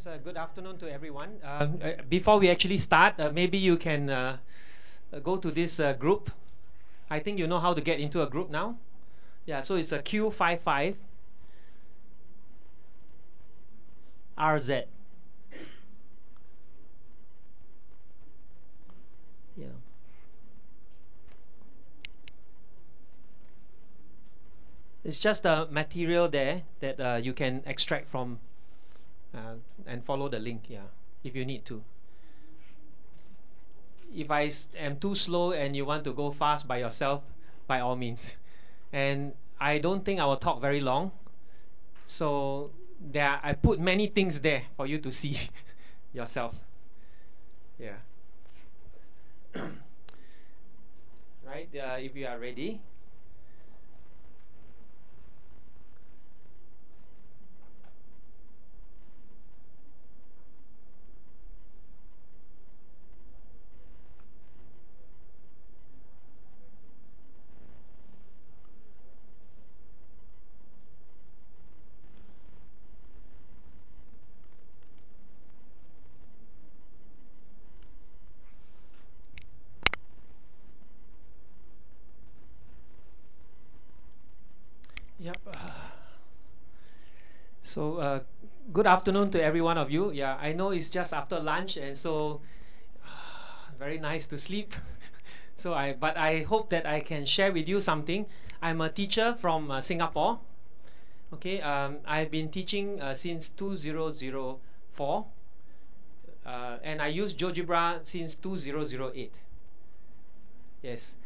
Yes, good afternoon to everyone. Before we actually start, maybe you can go to this group. I think you know how to get into a group now. Yeah, so it's a Q55 RZ. Yeah. It's just a material there that you can extract from and follow the link, yeah, if you need to. If I am too slow and you want to go fast by yourself, by all means. And I don't think I will talk very long. So I put many things there for you to see yourself. Yeah. Right, if you are ready. Yep. So good afternoon to every one of you. Yeah, I know it's just after lunch, and so very nice to sleep. But I hope that I can share with you something. I'm a teacher from Singapore. Okay, I've been teaching since 2004, and I use GeoGebra since 2008. Yes.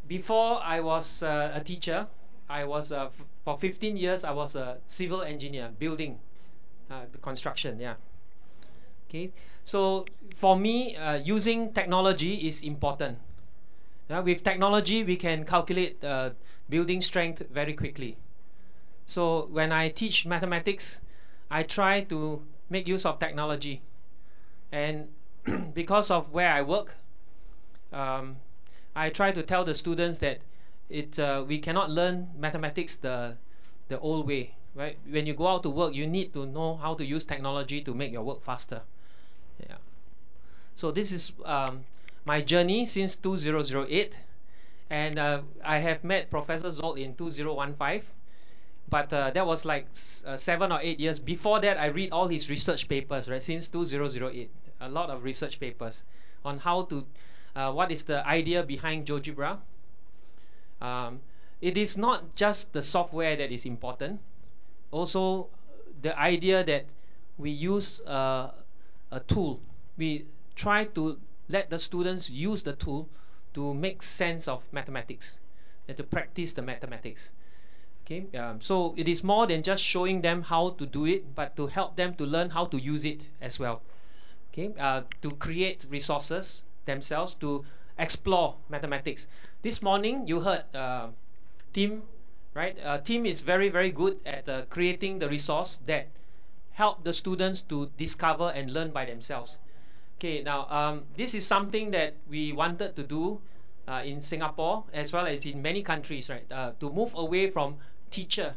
Before I was a teacher, I was for 15 years. I was a civil engineer, building, construction. Yeah. Okay. So for me, using technology is important. With technology, we can calculate building strength very quickly. So when I teach mathematics, I try to make use of technology, and because of where I work, I try to tell the students that we cannot learn mathematics the old way, right? When you go out to work, you need to know how to use technology to make your work faster. Yeah. So this is my journey since 2008, and I have met Professor Zolt in 2015, but that was like 7 or 8 years. Before that, I read all his research papers, right? Since 2008, a lot of research papers on how to, what is the idea behind GeoGebra. It is not just the software that is important, also the idea that we use a tool. We try to let the students use the tool to make sense of mathematics and to practice the mathematics. Okay, so it is more than just showing them how to do it, but to help them to learn how to use it as well. Okay, to create resources themselves, to explore mathematics. This morning you heard Tim, right? Tim is very, very good at creating the resource that help the students to discover and learn by themselves. Okay, now this is something that we wanted to do in Singapore as well as in many countries, right? To move away from teacher,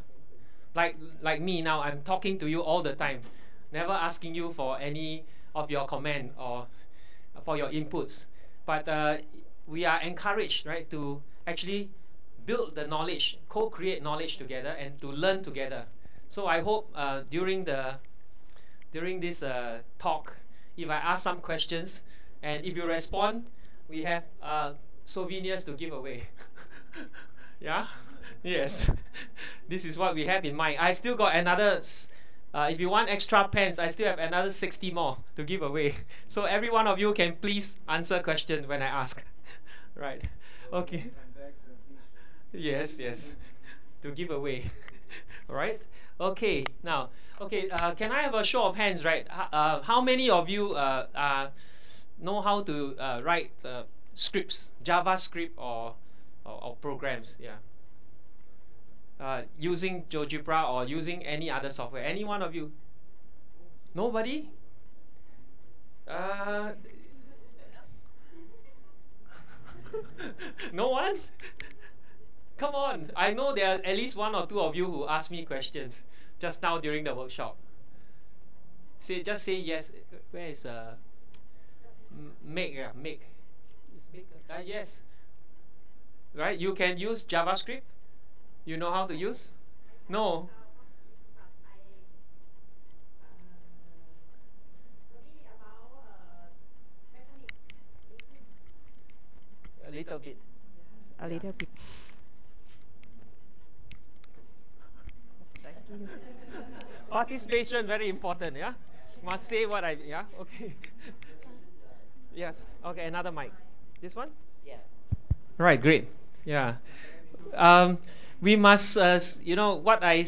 like me now. I'm talking to you all the time, never asking you for any of your comment or for your inputs, but we are encouraged, right, to actually build the knowledge, co-create knowledge together, and to learn together. So I hope during this talk, if I ask some questions, and if you respond, we have souvenirs to give away. Yeah? Yes. This is what we have in mind. I still got another, if you want extra pens, I still have another 60 more to give away. So every one of you can please answer question when I ask. Right. Okay. Yes, yes. To give away. All right. Okay. Now, okay. Can I have a show of hands, right? How many of you know how to write scripts, JavaScript or programs? Yeah. Using GeoGebra or using any other software? Any one of you? Nobody? No one? Come on. I know there are at least one or two of you who asked me questions just now during the workshop. Say, just say yes. Where is make? Yeah, make. Yes. Right? You can use JavaScript. You know how to use? No. A little bit. A little bit. Thank you. Participation very important, yeah? Must say what I, yeah? Okay. Yes. Okay, another mic. This one? Yeah. Right, great. Yeah. We must, you know, what I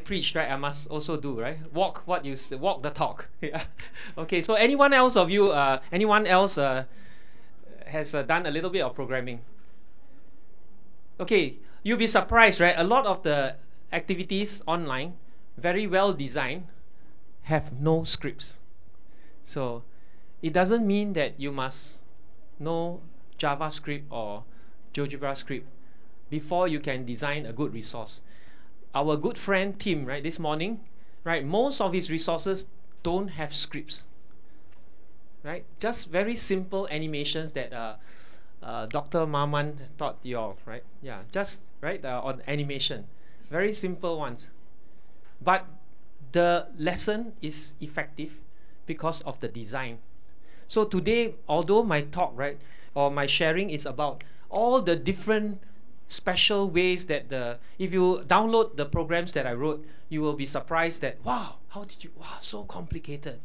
preached, right? I must also do, right? Walk the talk. Yeah. Okay. So anyone else of you, has done a little bit of programming? Okay. You'll be surprised, right? A lot of the activities online, very well designed, have no scripts. So it doesn't mean that you must know JavaScript or GeoGebra script before you can design a good resource. Our good friend Tim, right, this morning, right, most of his resources don't have scripts, right? Just very simple animations that Dr. Maman taught you all, right? Yeah, just right on animation, very simple ones. But the lesson is effective because of the design. So today, although my talk, right, or my sharing is about all the different special ways that if you download the programs that I wrote, you will be surprised that, wow, how did you, wow, so complicated.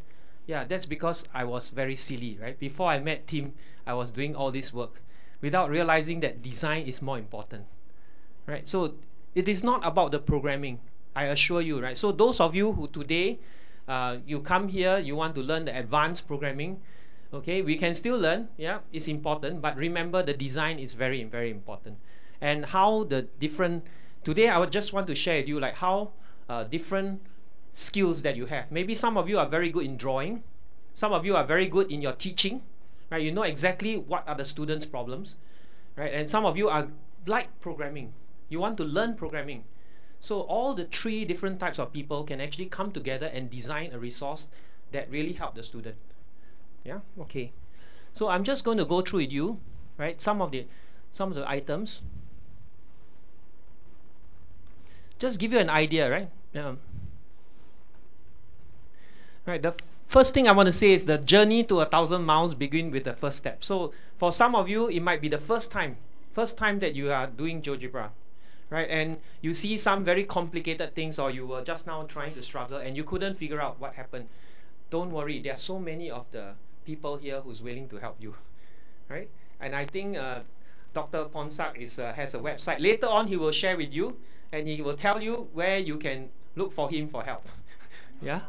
Yeah, that's because I was very silly, right? Before I met Tim, I was doing all this work without realizing that design is more important, right? So it is not about the programming, I assure you, right? So those of you who today, you come here, you want to learn the advanced programming, okay, we can still learn, yeah, it's important, but remember the design is very, very important. And how the different, today I would just want to share with you like how different skills that you have. Maybe some of you are very good in drawing, some of you are very good in your teaching, right? You know exactly what are the students' problems, right? And some of you are like programming, you want to learn programming. So all the three different types of people can actually come together and design a resource that really help the student. Yeah, okay. So I'm just going to go through with you, right? Some of the items. Just give you an idea, right? Right. The first thing I want to say is the journey to 1,000 miles begin with the first step. So for some of you, it might be the first time that you are doing GeoGebra, right? And you see some very complicated things, or you were just now trying to struggle and you couldn't figure out what happened. Don't worry, there are so many of the people here who's willing to help you, right? And I think Dr. Ponsak has a website. Later on, he will share with you, and he will tell you where you can look for him for help. Yeah?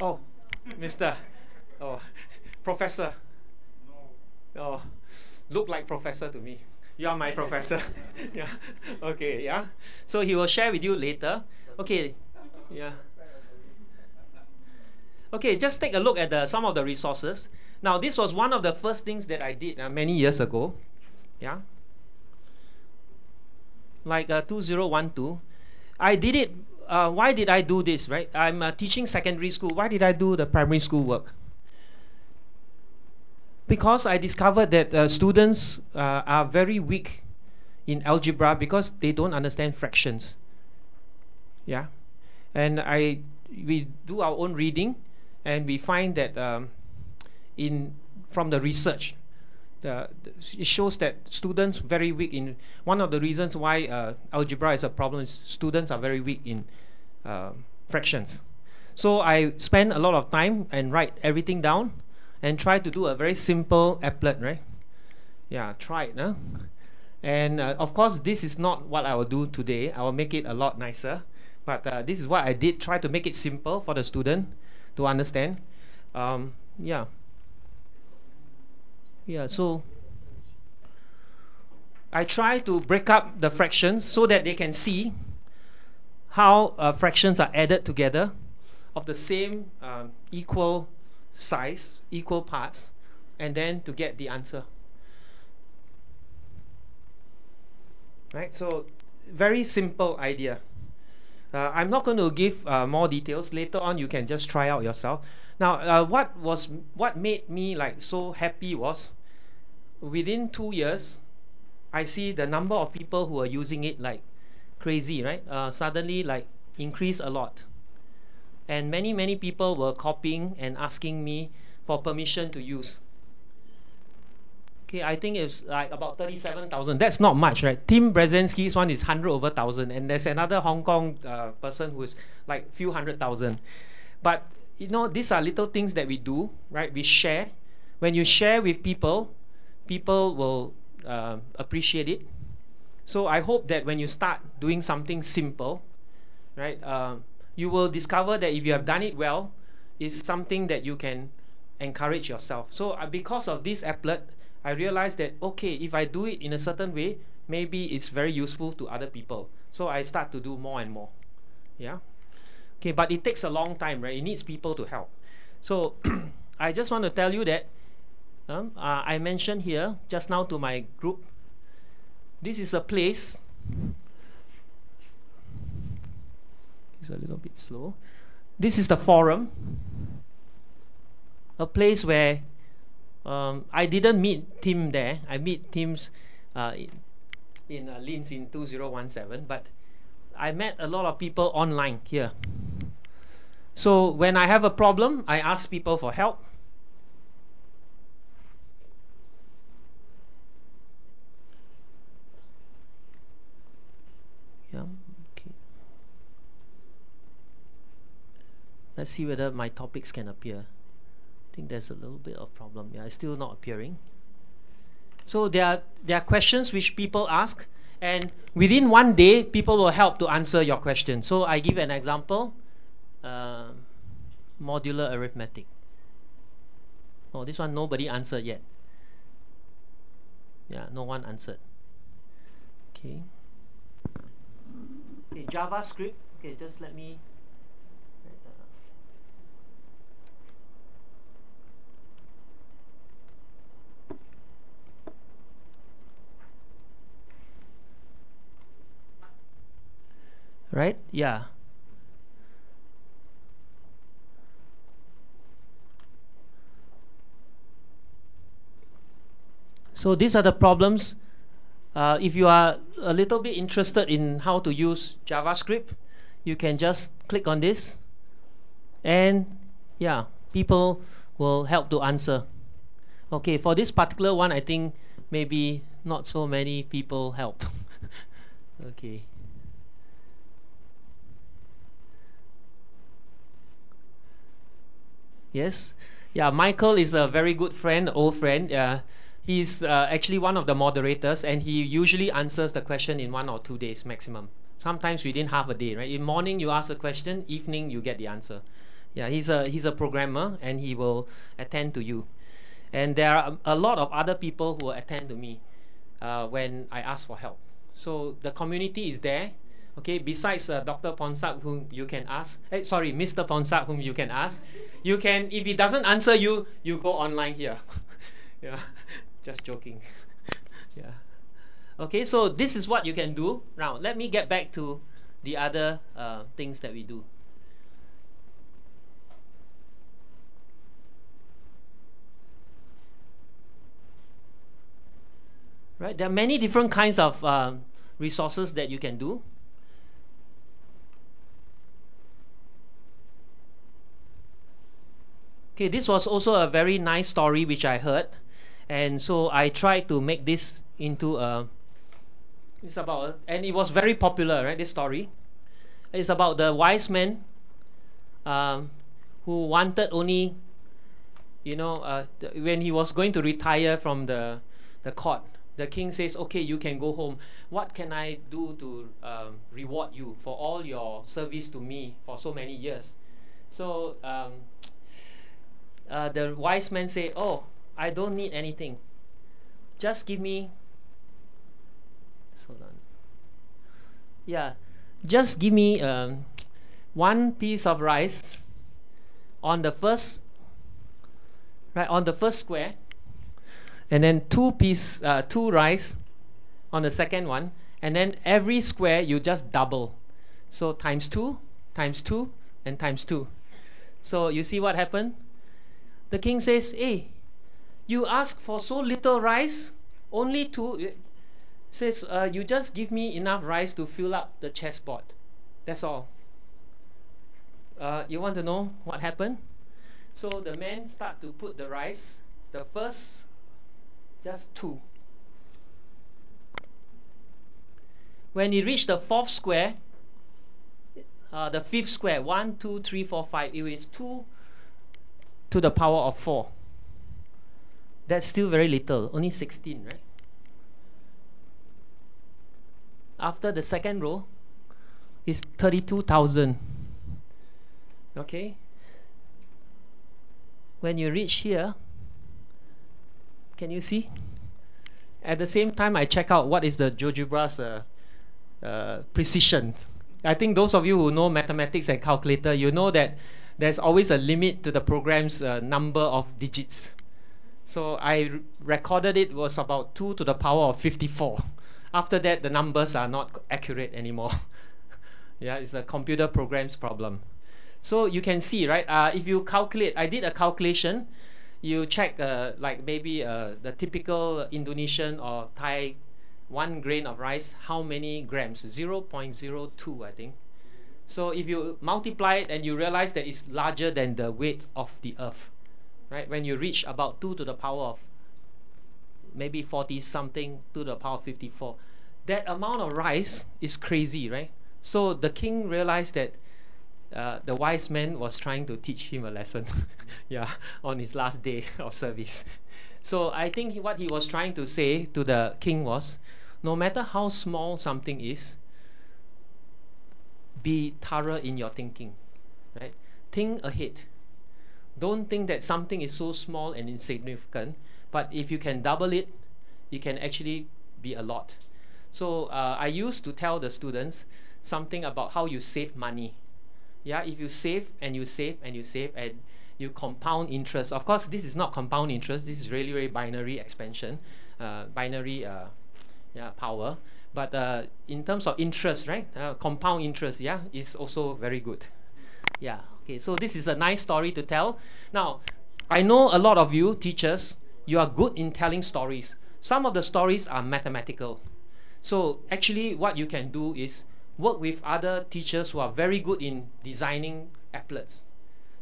Oh, Mr. Oh, Professor. Oh, look like professor to me. You are my professor. Yeah. Okay, yeah. So he will share with you later. Okay, yeah. Okay, just take a look at some of the resources. Now, this was one of the first things that I did many years ago. Yeah. Like 2012. I did it. Why did I do this, right? I'm teaching secondary school. Why did I do the primary school work? Because I discovered that students are very weak in algebra because they don't understand fractions. Yeah. And we do our own reading, and we find that from the research, it shows that students very weak in, one of the reasons why algebra is a problem is students are very weak in fractions. So I spend a lot of time and write everything down and try to do a very simple applet, right? Yeah, try it, huh? And of course, this is not what I will do today. I will make it a lot nicer. But this is what I did, try to make it simple for the student to understand. Yeah. Yeah, so I try to break up the fractions so that they can see how fractions are added together of the same equal size, equal parts, and then to get the answer. Right, so very simple idea. I'm not going to give more details. Later on, you can just try out yourself. Now, what made me like so happy was within 2 years, I see the number of people who are using it like crazy, right? Suddenly like increase a lot. And many people were copying and asking me for permission to use. Okay, I think it's like about 37,000. That's not much, right? Tim Brzezinski's one is 100 over 1,000, and there's another Hong Kong person who's like few 100,000. But you know, these are little things that we do, right? We share. When you share with people, people will appreciate it. So I hope that when you start doing something simple, right, you will discover that if you have done it well, it's something that you can encourage yourself. So because of this applet, I realized that, okay, if I do it in a certain way, maybe it's very useful to other people. So I start to do more and more. Yeah. Okay, but it takes a long time, right? It needs people to help. So I just want to tell you that I mentioned here just now to my group, this is a place. It's a little bit slow. This is the forum, a place where I didn't meet Tim there. I meet Tim's in Linz in 2017, but I met a lot of people online here. So when I have a problem, I ask people for help. Yeah, okay. Let's see whether my topics can appear. I think there's a little bit of problem. Yeah, it's still not appearing. So there are questions which people ask, and within 1 day, people will help to answer your question. So I give an example. Modular arithmetic. Oh, this one nobody answered yet. Yeah, no one answered. Okay. Okay, JavaScript. Okay, just let me. Right? Yeah. So these are the problems. If you are a little bit interested in how to use JavaScript, you can just click on this, and yeah, people will help to answer. Okay, for this particular one, I think maybe not so many people help. Okay. Yes, yeah, Michael is a very good friend, old friend. He's actually one of the moderators, and he usually answers the question in 1 or 2 days maximum. Sometimes within half a day, right? In morning you ask a question, evening you get the answer. Yeah, he's a programmer, and he will attend to you. And there are a lot of other people who attend to me when I ask for help. So the community is there. Okay, besides Dr. Ponsap, whom you can ask, sorry, Mr. Ponsap, whom you can ask, you can, if he doesn't answer you, you go online here. Yeah, just joking. Yeah. Okay, so this is what you can do. Now, let me get back to the other things that we do. Right, there are many different kinds of resources that you can do. Okay, this was also a very nice story which I heard, and so I tried to make this into a. It's about, and it was very popular, right? This story. It's about the wise man who wanted only, you know, when he was going to retire from the court, the king says, "Okay, you can go home. What can I do to reward you for all your service to me for so many years?" So. The wise man say, "Oh, I don't need anything. Just give me." Hold on. Yeah, just give me 1 piece of rice on the first, right, on the first square, and then 2 rice on the second one, and then every square you just double. So times 2, times 2, and times 2. So you see what happened? The king says, hey, you ask for so little rice, only 2. Says, you just give me enough rice to fill up the chessboard. That's all. You want to know what happened? So the men start to put the rice, the first, just 2. When he reached the 4th square, the 5th square, 1, 2, 3, 4, 5, it is 2 to the power of 4. That's still very little, only 16, right? After the second row is 32,000. Okay? When you reach here, can you see? At the same time, I check out what is the GeoGebra's precision. I think those of you who know mathematics and calculator, you know that there's always a limit to the program's number of digits. So I recorded it was about 2 to the power of 54. After that, the numbers are not accurate anymore. Yeah, it's the computer program's problem. So you can see, right? If you calculate, I did a calculation. You check like maybe the typical Indonesian or Thai 1 grain of rice, how many grams? 0.02, I think. So if you multiply it and you realize that it's larger than the weight of the earth, right? When you reach about 2 to the power of maybe 40 something to the power of 54, that amount of rice is crazy, right? So the king realized that the wise man was trying to teach him a lesson yeah, on his last day of service. So I think what he was trying to say to the king was, no matter how small something is, be thorough in your thinking, right? Think ahead. Don't think that something is so small and insignificant, but if you can double it, it can actually be a lot. So I used to tell the students something about how you save money. Yeah, if you save and you save and you save and you compound interest. Of course, this is not compound interest. This is really, really binary expansion, binary power. But in terms of interest, right? Compound interest, yeah, is also very good. Yeah. Okay. So this is a nice story to tell. Now, I know a lot of you teachers, you are good in telling stories. Some of the stories are mathematical. So actually, what you can do is work with other teachers who are very good in designing applets.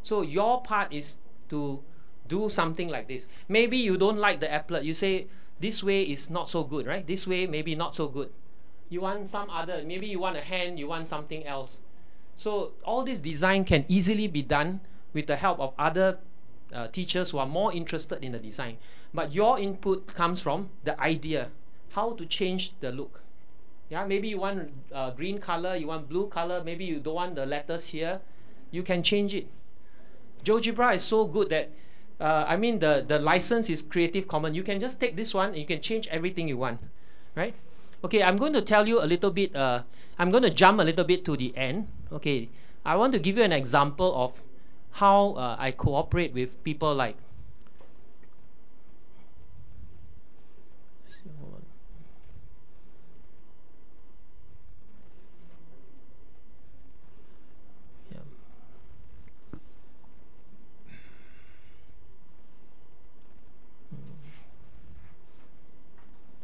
So your part is to do something like this. Maybe you don't like the applet. You say, this way is not so good, right? This way maybe not so good. You want some other, maybe you want a hand, you want something else. So all this design can easily be done with the help of other teachers who are more interested in the design. But your input comes from the idea, how to change the look. Yeah, maybe you want green color, you want blue color, maybe you don't want the letters here. You can change it. GeoGebra is so good that, I mean, the license is Creative Commons. You can just take this one and you can change everything you want, right? Okay, I'm going to tell you a little bit, I'm going to jump a little bit to the end. Okay, I want to give you an example of how I cooperate with people like,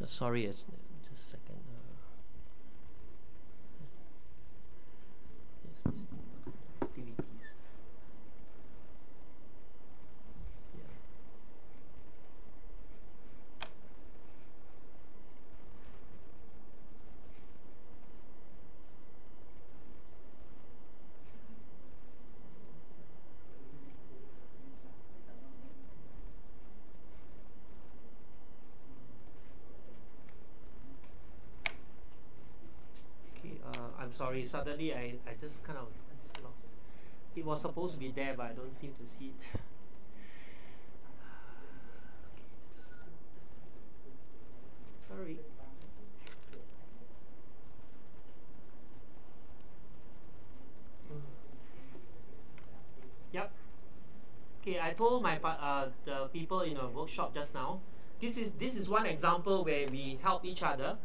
sorry, it's just a second. Activities. Yeah. I'm sorry, suddenly I just kind of lost. It was supposed to be there, but I don't seem to see it. Sorry. Yep. Okay, I told my the people in a workshop just now. This is one example where we help each other.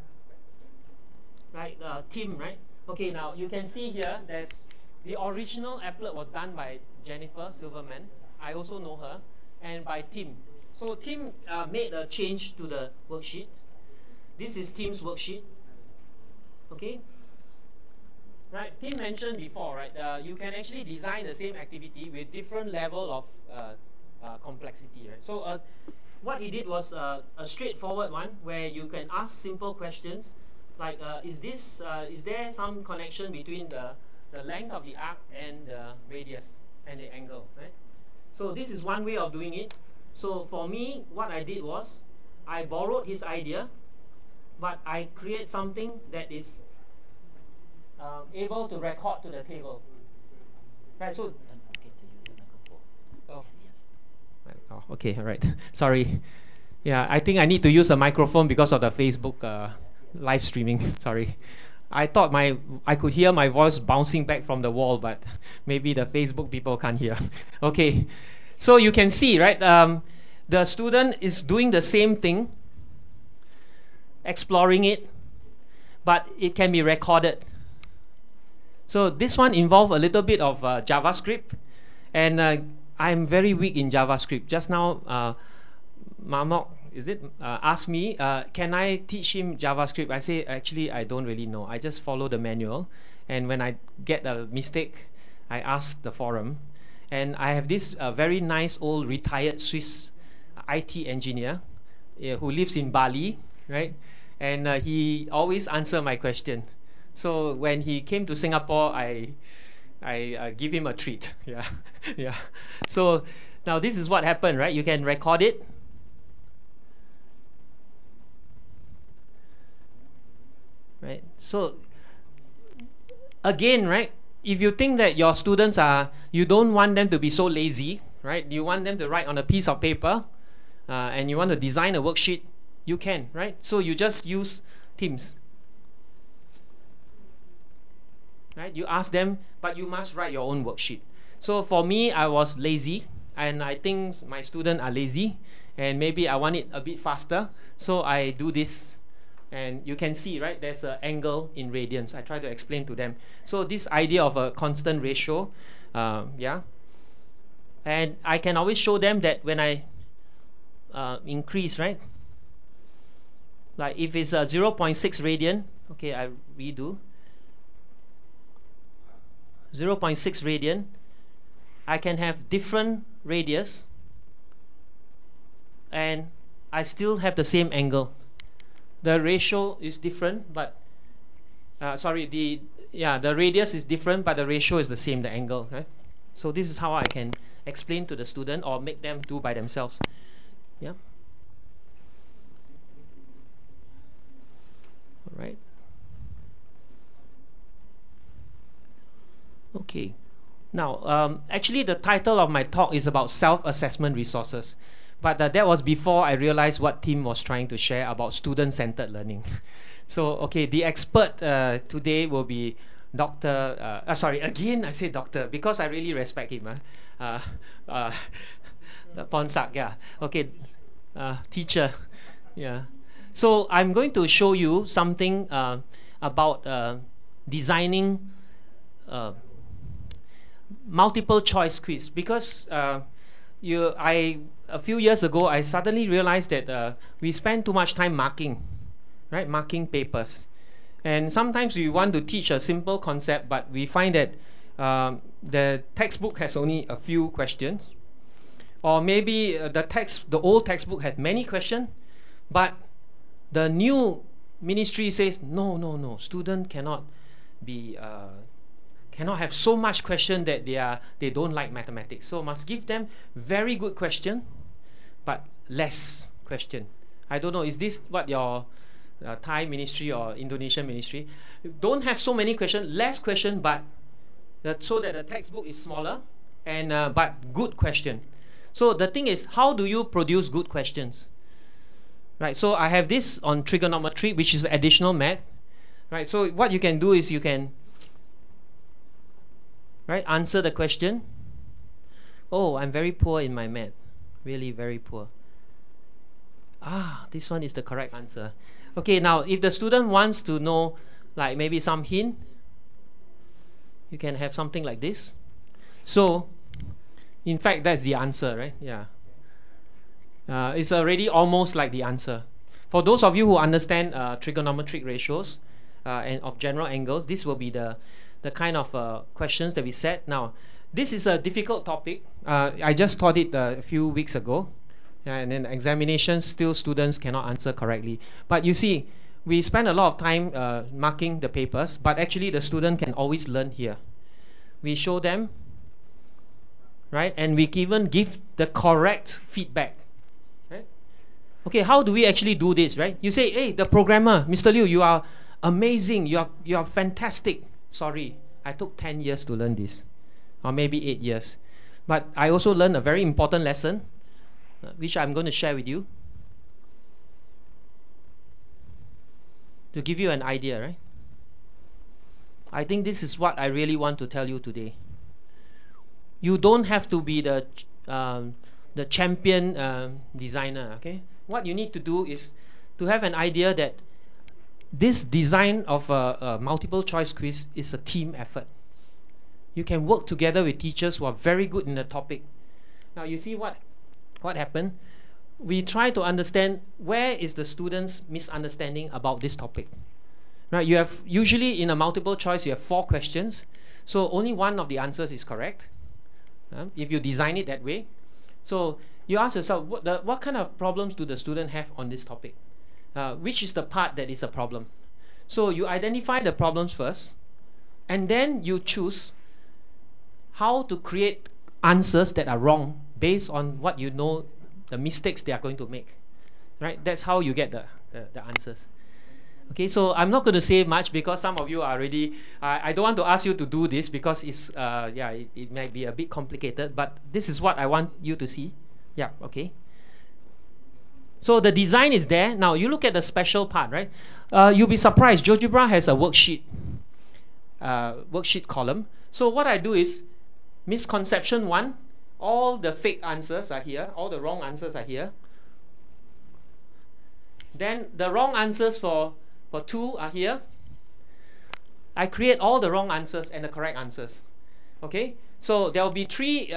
Right, team, right? Okay, now you can see here there's the original applet was done by Jennifer Silverman. I also know her, and by Tim. So Tim made a change to the worksheet. This is Tim's worksheet. Okay. Right. Tim mentioned before, right? You can actually design the same activity with different level of complexity, right? So what he did was a straightforward one where you can ask simple questions like, is there some connection between the length of the arc and the radius and the angle, right? So this is one way of doing it. So for me, what I did was I borrowed his idea, but I create something that is able to record to the table. Right, so oh, okay, all right. Sorry. Yeah, I think I need to use a microphone because of the Facebook live streaming. Sorry. I thought I could hear my voice bouncing back from the wall, but maybe the Facebook people can't hear. Okay. So you can see, right? The student is doing the same thing, exploring it, but it can be recorded. So this one involved a little bit of JavaScript, and I'm very weak in JavaScript. Just now, Mamok, asked me, can I teach him JavaScript? I say, actually, I don't really know. I just follow the manual, and when I get a mistake, I ask the forum. And I have this very nice old retired Swiss IT engineer who lives in Bali, right? And he always answers my question. So when he came to Singapore, I give him a treat. Yeah, yeah. So now this is what happened, right? You can record it. Right. So again, right? If you think that your students you don't want them to be so lazy, right? You want them to write on a piece of paper, and you want to design a worksheet, you can, right? So you just use Teams. Right? You ask them, but you must write your own worksheet. So for me, I was lazy, and I think my students are lazy, and maybe I want it a bit faster, so I do this. And you can see, right, there's an angle in radians. I try to explain to them. So this idea of a constant ratio, yeah. And I can always show them that when I increase, right? Like if it's a 0.6 radian, okay, I redo. 0.6 radian, I can have different radius, and I still have the same angle. The ratio is different, but the radius is different, but the ratio is the same, the angle, right? So this is how I can explain to the student or make them do by themselves. Yeah. All right. Okay. Now, actually, the title of my talk is about self-assessment resources. But that was before I realized what Tim was trying to share about student-centered learning. So, okay, the expert today will be Dr. Again I say doctor because I really respect him. Ponsak, yeah. Okay, teacher, yeah. So I'm going to show you something about designing multiple choice quiz because a few years ago, I suddenly realized that we spend too much time marking, right? Marking papers. And sometimes we want to teach a simple concept, but we find that the textbook has only a few questions. Or maybe the old textbook had many questions, but the new ministry says, no, student cannot be cannot have so much question that they don't like mathematics. So must give them very good question, but less question. I don't know, is this what your Thai ministry or Indonesian ministry? Don't have so many questions, less question, but so that the textbook is smaller, and but good question. So the thing is, how do you produce good questions? Right, so I have this on trigonometry, which is additional math. Right, so what you can do is you can answer the question. Oh, I'm very poor in my math. Really very poor. This one is the correct answer. Okay, now if the student wants to know like maybe some hint, you can have something like this. So, in fact, that's the answer, right? Yeah. It's already almost like the answer. For those of you who understand trigonometric ratios and of general angles, this will be the kind of questions that we set. Now, this is a difficult topic. I just taught it a few weeks ago. And then examinations, still students cannot answer correctly. But you see, we spend a lot of time marking the papers, but actually the student can always learn here. We show them, right? And we even give the correct feedback. Right? Okay, how do we actually do this, right? You say, hey, the programmer, Mr. Liu, you are amazing, you are fantastic. Sorry, I took 10 years to learn this, or maybe 8 years. But I also learned a very important lesson, which I'm going to share with you, to give you an idea, right? I think this is what I really want to tell you today. You don't have to be the champion designer, okay? What you need to do is to have an idea that this design of a multiple choice quiz is a team effort. You can work together with teachers who are very good in the topic. Now you see what happened? We try to understand where is the student's misunderstanding about this topic. Right? You have usually in a multiple choice you have 4 questions, so only one of the answers is correct. If you design it that way, so you ask yourself, what kind of problems do the student have on this topic? Which is the part that is a problem? So you identify the problems first, and then you choose how to create answers that are wrong based on what you know, the mistakes they are going to make. Right? That's how you get the answers. Okay, so I'm not going to say much because some of you are already, I don't want to ask you to do this because it's, it might be a bit complicated, but this is what I want you to see. Yeah, okay. So the design is there. Now you look at the special part, right? You'll be surprised, GeoGebra has a worksheet column. So what I do is, misconception 1, all the fake answers are here, all the wrong answers are here. Then the wrong answers for 2 are here. I create all the wrong answers and the correct answers. Okay, so there will be 3.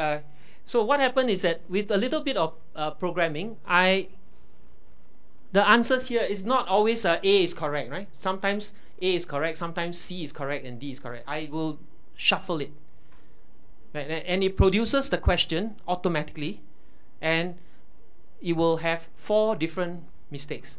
So what happened is that with a little bit of programming, the answers here is not always A is correct, right? Sometimes A is correct, sometimes C is correct, and D is correct. I will shuffle it. Right? And it produces the question automatically, and it will have 4 different mistakes.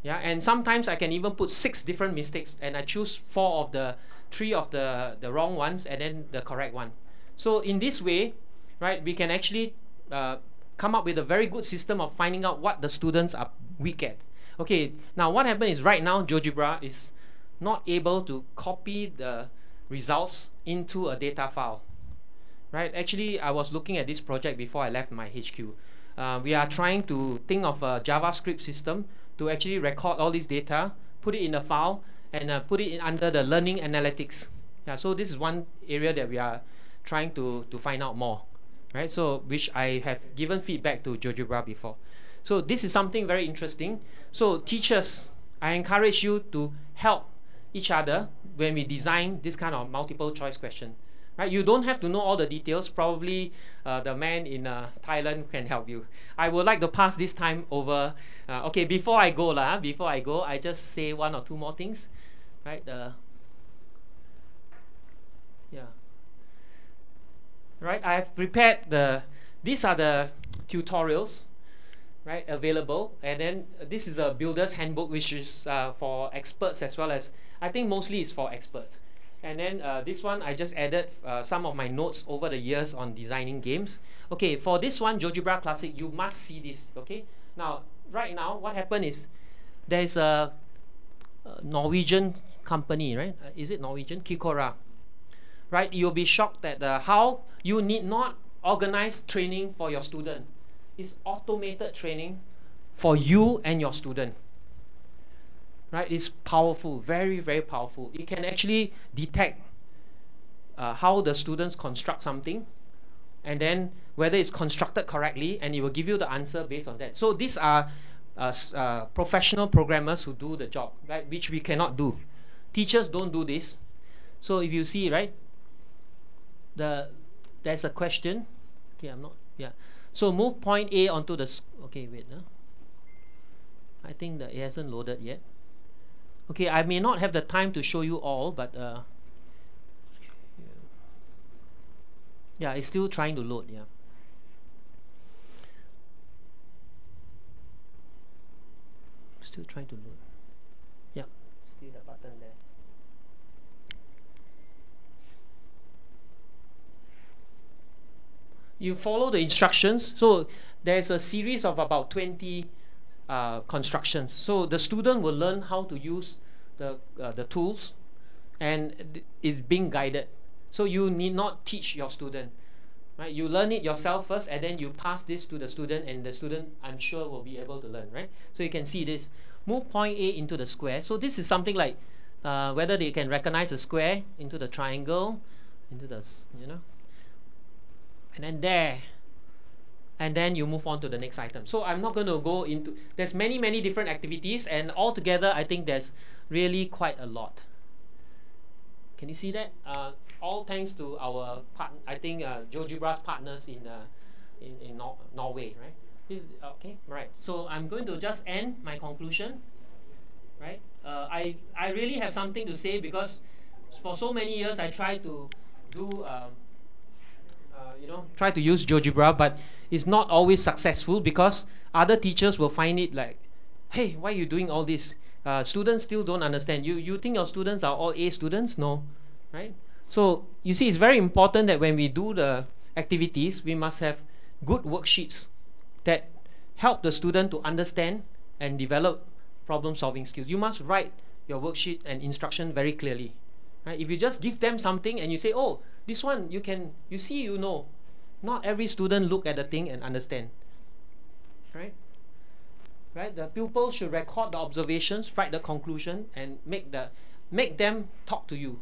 Yeah, and sometimes I can even put 6 different mistakes, and I choose 3 of the wrong ones, and then the correct one. So in this way, right, we can actually come up with a very good system of finding out what the students are weak at. Okay, now what happened is right now GeoGebra is not able to copy the results into a data file. Right? Actually, I was looking at this project before I left my HQ. We are trying to think of a JavaScript system to actually record all this data, put it in a file, and put it under the learning analytics. Yeah, so this is one area that we are trying to find out more. Right? So which I have given feedback to GeoGebra before. So this is something very interesting. So teachers, I encourage you to help each other when we design this kind of multiple choice question. Right? You don't have to know all the details. Probably the man in Thailand can help you. I would like to pass this time over. Okay, before I go, I just say 1 or 2 more things. Right? Yeah. Right? I have prepared these are the tutorials, right, available, and then this is the builder's handbook, which is for experts as well as, I think mostly it's for experts. And then this one I just added some of my notes over the years on designing games. Okay, for this one, GeoGebra Classic, you must see this. Okay, now right now what happened is there's a Norwegian company, right? Is it Norwegian? Kikora. Right? You'll be shocked at how you need not organize training for your student. It's automated training for you and your student. Right? It's powerful, very, very powerful. It can actually detect how the students construct something, and then whether it's constructed correctly, and it will give you the answer based on that. So these are professional programmers who do the job, right? Which we cannot do. Teachers don't do this. So if you see, right, there's a question. Okay, I'm not, yeah. So move point A onto the, okay, wait. I think that it hasn't loaded yet. Okay, I may not have the time to show you all, but yeah, it's still trying to load, yeah. Still trying to load. Yeah, still the button there. You follow the instructions. So there's a series of about 20 constructions. So the student will learn how to use the tools, and is being guided. So you need not teach your student, right? You learn it yourself first, and then you pass this to the student, and the student, I'm sure, will be able to learn, right? So you can see this. Move point A into the square. So this is something like whether they can recognize the square into the triangle, into the, you know, and then there, and then you move on to the next item. So I'm not going to go into, there's many different activities, and altogether I think there's really quite a lot. Can you see that? All thanks to our I think GeoGebra's partners in Norway, right? Okay, right. So I'm going to just end my conclusion, right? I really have something to say, because for so many years I tried to do you know, try to use GeoGebra, but it's not always successful, because other teachers will find it like, hey, why are you doing all this? Students still don't understand. You think your students are all A students? No, right? So you see, it's very important that when we do the activities, we must have good worksheets that help the student to understand and develop problem-solving skills. You must write your worksheet and instruction very clearly, right? If you just give them something and you say, oh, this one you can, you see, you know, not every student look at the thing and understand, right? Right? The pupil should record the observations, write the conclusion, and make them talk to you.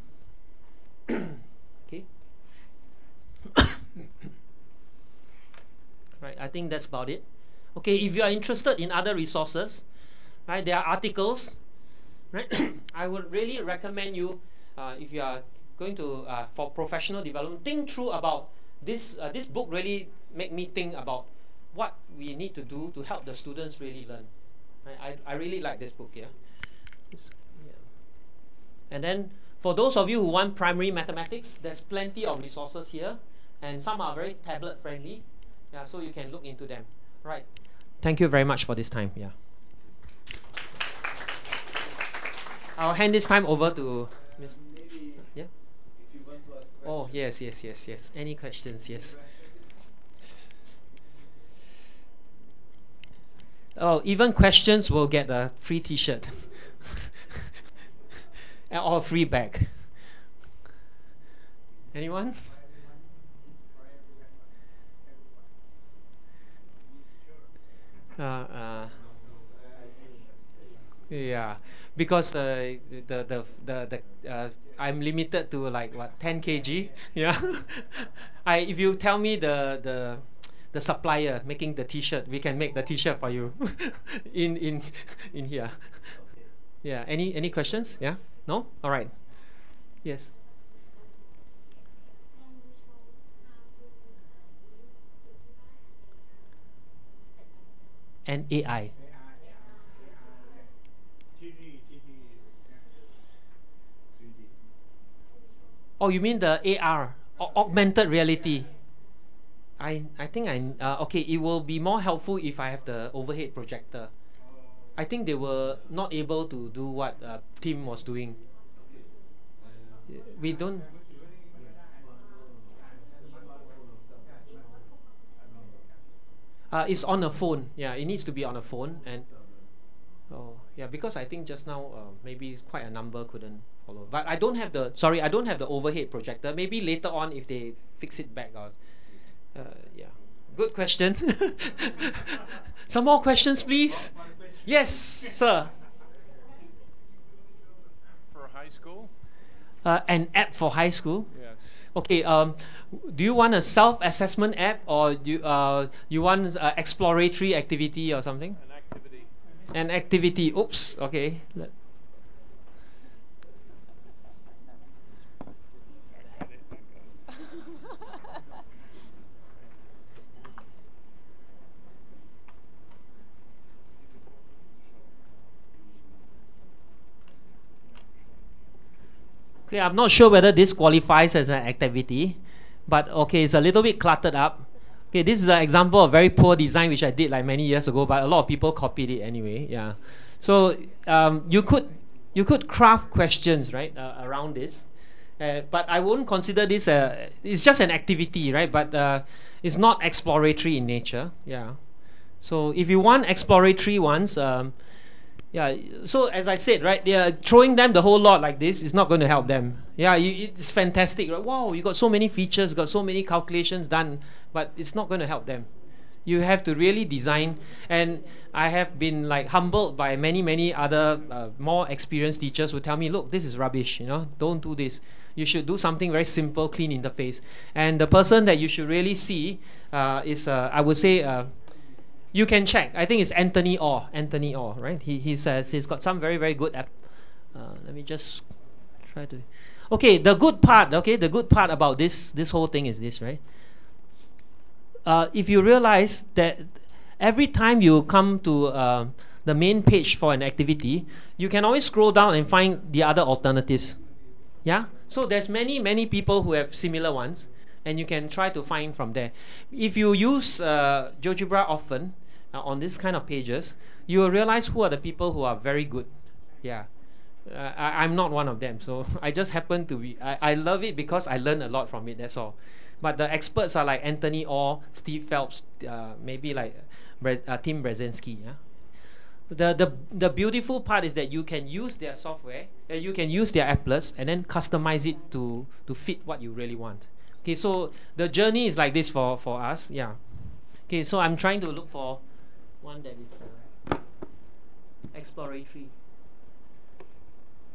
Okay. Right, I think that's about it. Okay, if you are interested in other resources, right, there are articles, right? I would really recommend you, if you are going to for professional development, think through about this. This book really make me think about what we need to do to help the students really learn. Right? I really like this book, yeah. And then for those of you who want primary mathematics, there's plenty of resources here, and some are very tablet friendly, yeah, so you can look into them. Right. Thank you very much for this time. Yeah. I'll hand this time over to Ms. Yeah. Oh, yes. Any questions? Yes. Oh, even questions will get a free T-shirt or a free bag. Anyone? Yeah, because I'm limited to like what, 10 kg. Yeah. If you tell me the supplier making the T-shirt, we can make the T-shirt for you in here. Yeah. Any questions? Yeah. No. All right. Yes. And AI. Oh, you mean the AR, augmented reality? I think okay, it will be more helpful if I have the overhead projector. I think they were not able to do what Tim was doing. We don't. It's on a phone. Yeah, it needs to be on a phone. And oh yeah, because I think just now maybe quite a number couldn't follow. But I don't have the, sorry, I don't have the overhead projector. Maybe later on if they fix it back or yeah. Good question. Some more questions, please. Yes, sir. For high school? An app for high school? Yes. Okay, do you want a self-assessment app, or do you want exploratory activity or something? An activity. An activity. Oops. Okay. Okay, I'm not sure whether this qualifies as an activity, but okay, it's a little bit cluttered up. Okay, this is an example of very poor design which I did like many years ago, but a lot of people copied it anyway. Yeah, so you could craft questions, right, around this, but I won't consider this it's just an activity, right? But it's not exploratory in nature. Yeah, so if you want exploratory ones, yeah, so as I said, right, throwing them the whole lot like this is not going to help them. Yeah, it's fantastic, right? Wow, you got so many features, got so many calculations done, but it's not going to help them. You have to really design, and I have been like humbled by many other more experienced teachers who tell me, look, this is rubbish, you know, don't do this. You should do something very simple, clean interface. And the person that you should really see is, I would say, you can check. I think it's Anthony Orr. Anthony Orr, right? He says he's got some very good app. Let me just try to. Okay, the good part. Okay, the good part about this whole thing is this, right? If you realize that every time you come to the main page for an activity, you can always scroll down and find the other alternatives. Yeah. So there's many people who have similar ones, and you can try to find from there. If you use GeoGebra often on this kind of pages, you will realize who are the people who are very good. Yeah, I'm not one of them, so I just happen to be. I love it because I learn a lot from it. That's all. But the experts are like Anthony Orr, Steve Phelps, maybe like Tim Brzezinski. Yeah. The beautiful part is that you can use their software, you can use their applets, and then customize it to fit what you really want. Okay, so the journey is like this for us. Yeah. Okay, so I'm trying to look for one that is exploratory.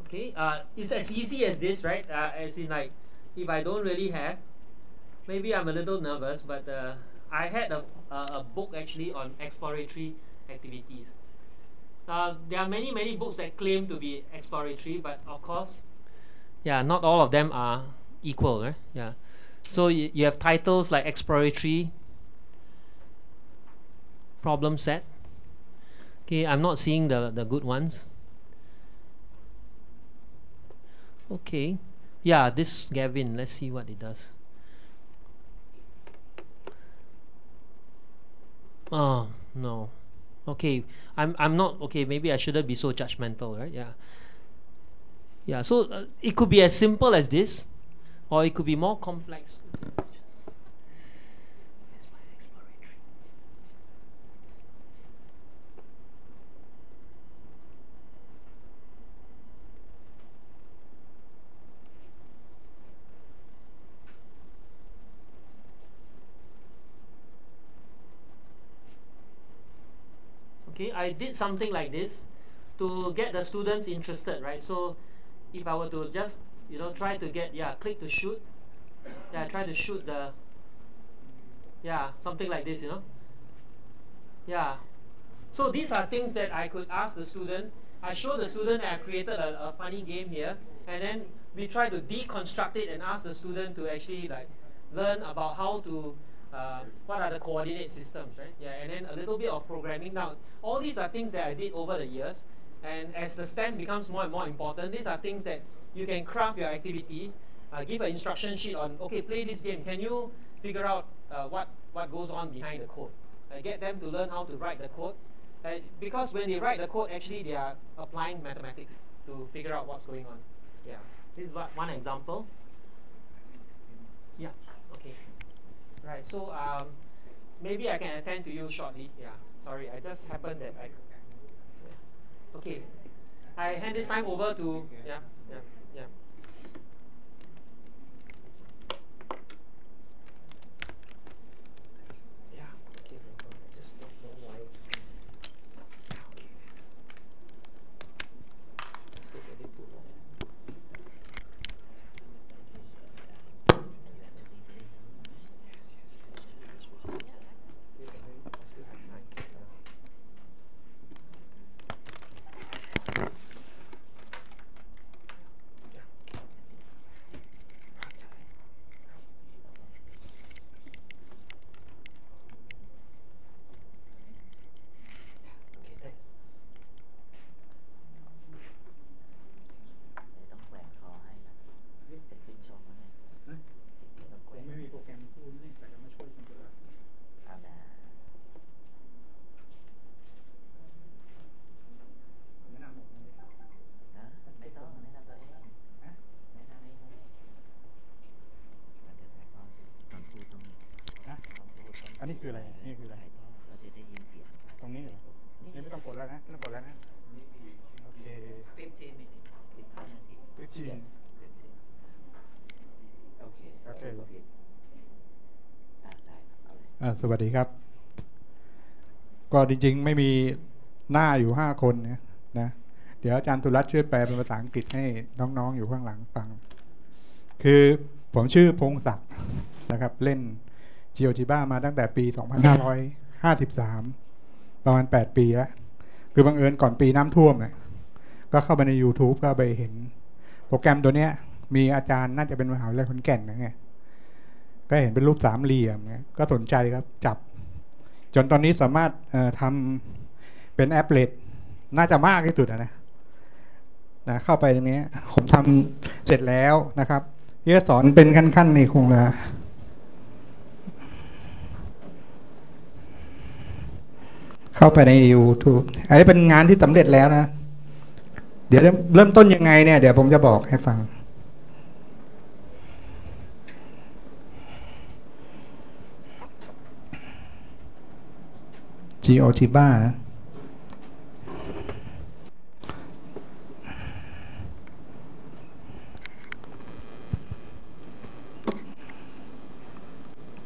Okay, it's as easy as this, right? As in like, if I don't really have, maybe I'm a little nervous, but I had a book actually on exploratory activities. There are many books that claim to be exploratory, but of course, yeah, not all of them are equal, right? Yeah. So you have titles like exploratory problem set. Okay, I'm not seeing the good ones. Okay, yeah, this Gavin, let's see what it does. Oh no. Okay, I'm not okay. Maybe I shouldn't be so judgmental, right? Yeah. Yeah. So it could be as simple as this, or it could be more complex. Okay, I did something like this to get the students interested, right? So if I were to just, you know, try to get, yeah, click to shoot, yeah, try to shoot the, yeah, something like this, you know, yeah. So these are things that I could ask the student. I show the student that I created a funny game here, and then we try to deconstruct it and ask the student to actually like learn about how to what are the coordinate systems, right? Yeah, and then a little bit of programming. Now, all these are things that I did over the years, and as the STEM becomes more and more important, these are things that you can craft your activity, give an instruction sheet on, okay, play this game. Can you figure out what goes on behind the code? Get them to learn how to write the code, because when they write the code, actually they are applying mathematics to figure out what's going on. Yeah, this is one example. Yeah, okay. Right, so maybe I can attend to you shortly. Yeah, sorry, I just happened that I. Yeah. Okay, I hand this time over to yeah. Yeah, okay, I just don't know why. Okay, thanks. Just take a bit too long. อันนี้คืออะไรนี่คืออะไรตรงนี้เหรอนี่ไม่ต้องกดแล้วนะไม่ต้องกดแล้วนะโอเคสวัสดีครับก็จริงๆไม่มีหน้าอยู่5 คนนะเดี๋ยวอาจารย์ตุลัตช่วยแปลเป็นภาษาอังกฤษให้น้องๆอยู่ข้างหลังฟังคือผมชื่อพงศักดิ์นะครับเล่น GeoGebra มาตั้งแต่ปี 2553 ประมาณ 8 ปีแล้วคือบังเอิญก่อนปีน้ำท่วมเนี่ยก็เข้าไปใน YouTube ก็ไปเห็นโปรแกรมตัวเนี้ยมีอาจารย์น่าจะเป็นมหาวิทยาลัยขอนแก่นนะไงก็เห็นเป็นรูปสามเหลี่ยมก็สนใจครับจับจนตอนนี้สามารถทำเป็นแอปเล็ตน่าจะมากที่สุดนะเข้าไปตรงนี้ผมทำเสร็จแล้วนะครับที่จะสอนเป็นขั้นๆนี่คงละเข้าไปใน YouTube อันนี้เป็นงานที่สำเร็จแล้วนะเดี๋ยวเริ่มต้นยังไงเนี่ยเดี๋ยวผมจะบอกให้ฟังGeoGebra นะ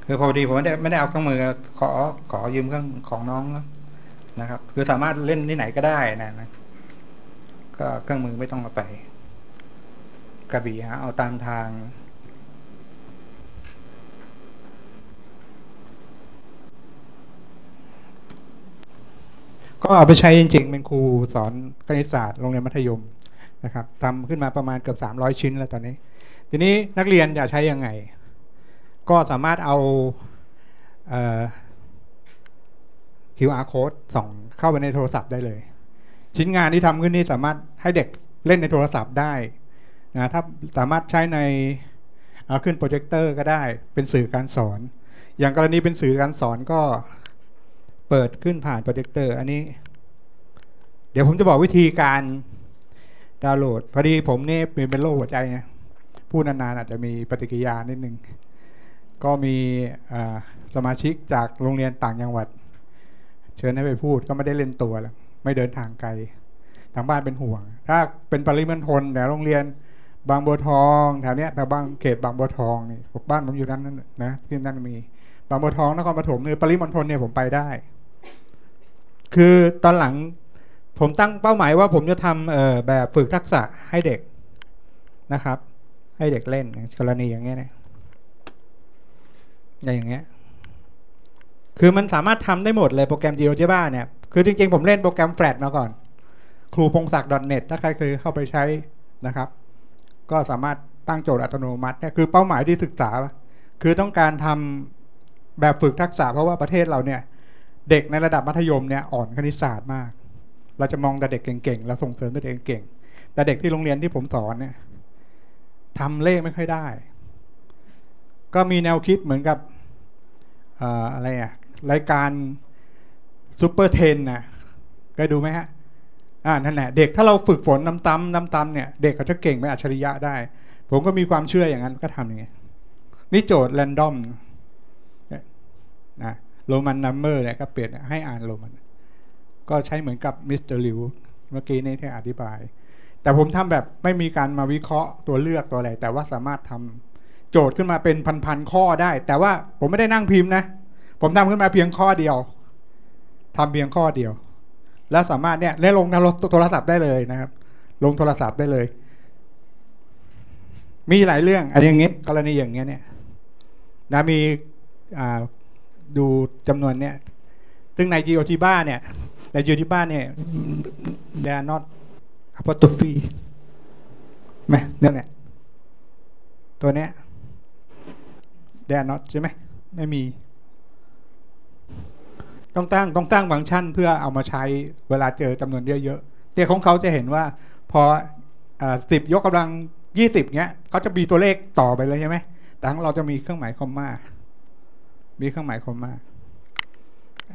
คือพอดีผมไม่ได้เอาเครื่องมือขอยืมเครื่องของน้องนะครับคือสามารถเล่นที่ไหนก็ได้นะก็เครื่องมือไม่ต้องมาไปกระบี่ฮะเอาตามทางก็เอาไปใช้จริงๆเป็นครูสอนคณิตศาสตร์โรงเรียนมัธยมนะครับทำขึ้นมาประมาณเกือบ300 ชิ้นแล้วตอนนี้ทีนี้นักเรียนจะใช้ยังไงก็สามารถเอาQR code ส่องเข้าไปในโทรศัพท์ได้เลยชิ้นงานที่ทำขึ้นนี้สามารถให้เด็กเล่นในโทรศัพท์ได้นะถ้าสามารถใช้ในขึ้นโปรเจคเตอร์ก็ได้เป็นสื่อการสอนอย่างกรณีเป็นสื่อการสอนก็เปิดขึ้นผ่านโปรเจคเตอร์อันนี้เดี๋ยวผมจะบอกวิธีการดาวน์โหลดพอดีผมนี่เป็นโรคหัวใจไงพูดนานๆอาจจะมีปฏิกิริยานิดนึงก็มีสมาชิกจากโรงเรียนต่างจังหวัดเชิญให้ไปพูดก็ไม่ได้เล่นตัวแล้วไม่เดินทางไกลทางบ้านเป็นห่วงถ้าเป็นปริมณฑลแต่โรงเรียนบางบัวทองแถวเนี้ยแถวบางเขตบางบัวทองนี่บ้านผมอยู่นั้นนะที่นั่นมีบางบัวทองนครปฐมเนี่ยปริมณฑลเนี่ยผมไปได้คือตอนหลังผมตั้งเป้าหมายว่าผมจะทำแบบฝึกทักษะให้เด็กนะครับให้เด็กเล่นกรณีอย่างเงี้ยนะอย่างเงี้ยคือมันสามารถทำได้หมดเลยโปรแกรม GeoGebra เนี่ยคือจริงๆผมเล่นโปรแกรม Flash มาก่อนครูพงศักดิ์ .net ถ้าใครเคยเข้าไปใช้นะครับก็สามารถตั้งโจทย์อัตโนมัติเนี่ยคือเป้าหมายที่ศึกษาคือต้องการทำแบบฝึกทักษะเพราะว่าประเทศเราเนี่ยเด็กในระดับมัธยมเนี่ยอ่อนคณิตศาสตร์มากเราจะมองแต่เด็กเก่งๆเราส่งเสริมแต่เด็กเก่งแต่เด็กที่โรงเรียนที่ผมสอนเนี่ยทำเลขไม่ค่อยได้ก็มีแนวคิดเหมือนกับอะไรรายการซูเปอร์เทนนะเคยดูไหมฮะนั่นแหละเด็กถ้าเราฝึกฝนน้ำตำเนี่ยเด็กเขาจะเก่งเป็นอัจฉริยะได้ผมก็มีความเชื่ออย่างนั้นก็ทำอย่างนี้นี่โจทย์แรนดอมนะโรมันนัมเบอร์เนี่ยก็เปลี่ยนให้อ่านโรมันก็ใช้เหมือนกับมิสเตอร์ลิวเมื่อกี้นี้ที่อธิบายแต่ผมทำแบบไม่มีการมาวิเคราะห์ตัวเลือกตัวอะไรแต่ว่าสามารถทำโจทย์ขึ้นมาเป็นพันข้อได้แต่ว่าผมไม่ได้นั่งพิมพ์นะผมทำขึ้นมาเพียงข้อเดียวทำเพียงข้อเดียวแล้วสามารถเนี่ยลงโทรศัพท์ได้เลยนะครับลงโทรศัพท์ได้เลยมีหลายเรื่องอันอย่างนี้กรณีอย่างเงี้ยเนี่ยนะมีดูจำนวนเนี่ยซึ่งใน GeoGebra เนี่ยใน GeoGebra เนี่ย they are not apostrophe ไหมนั่นแหละตัวเนี้ย they are not ใช่ไหมไม่มีต้องตั้งฟังก์ชันเพื่อเอามาใช้เวลาเจอจำนวนเยอะๆเด็กของเขาจะเห็นว่าพอ10 ยกกำลัง 20เงี้ยเขาจะมีตัวเลขต่อไปเลยใช่ไหมแต่ของเราจะมีเครื่องหมายคอมมา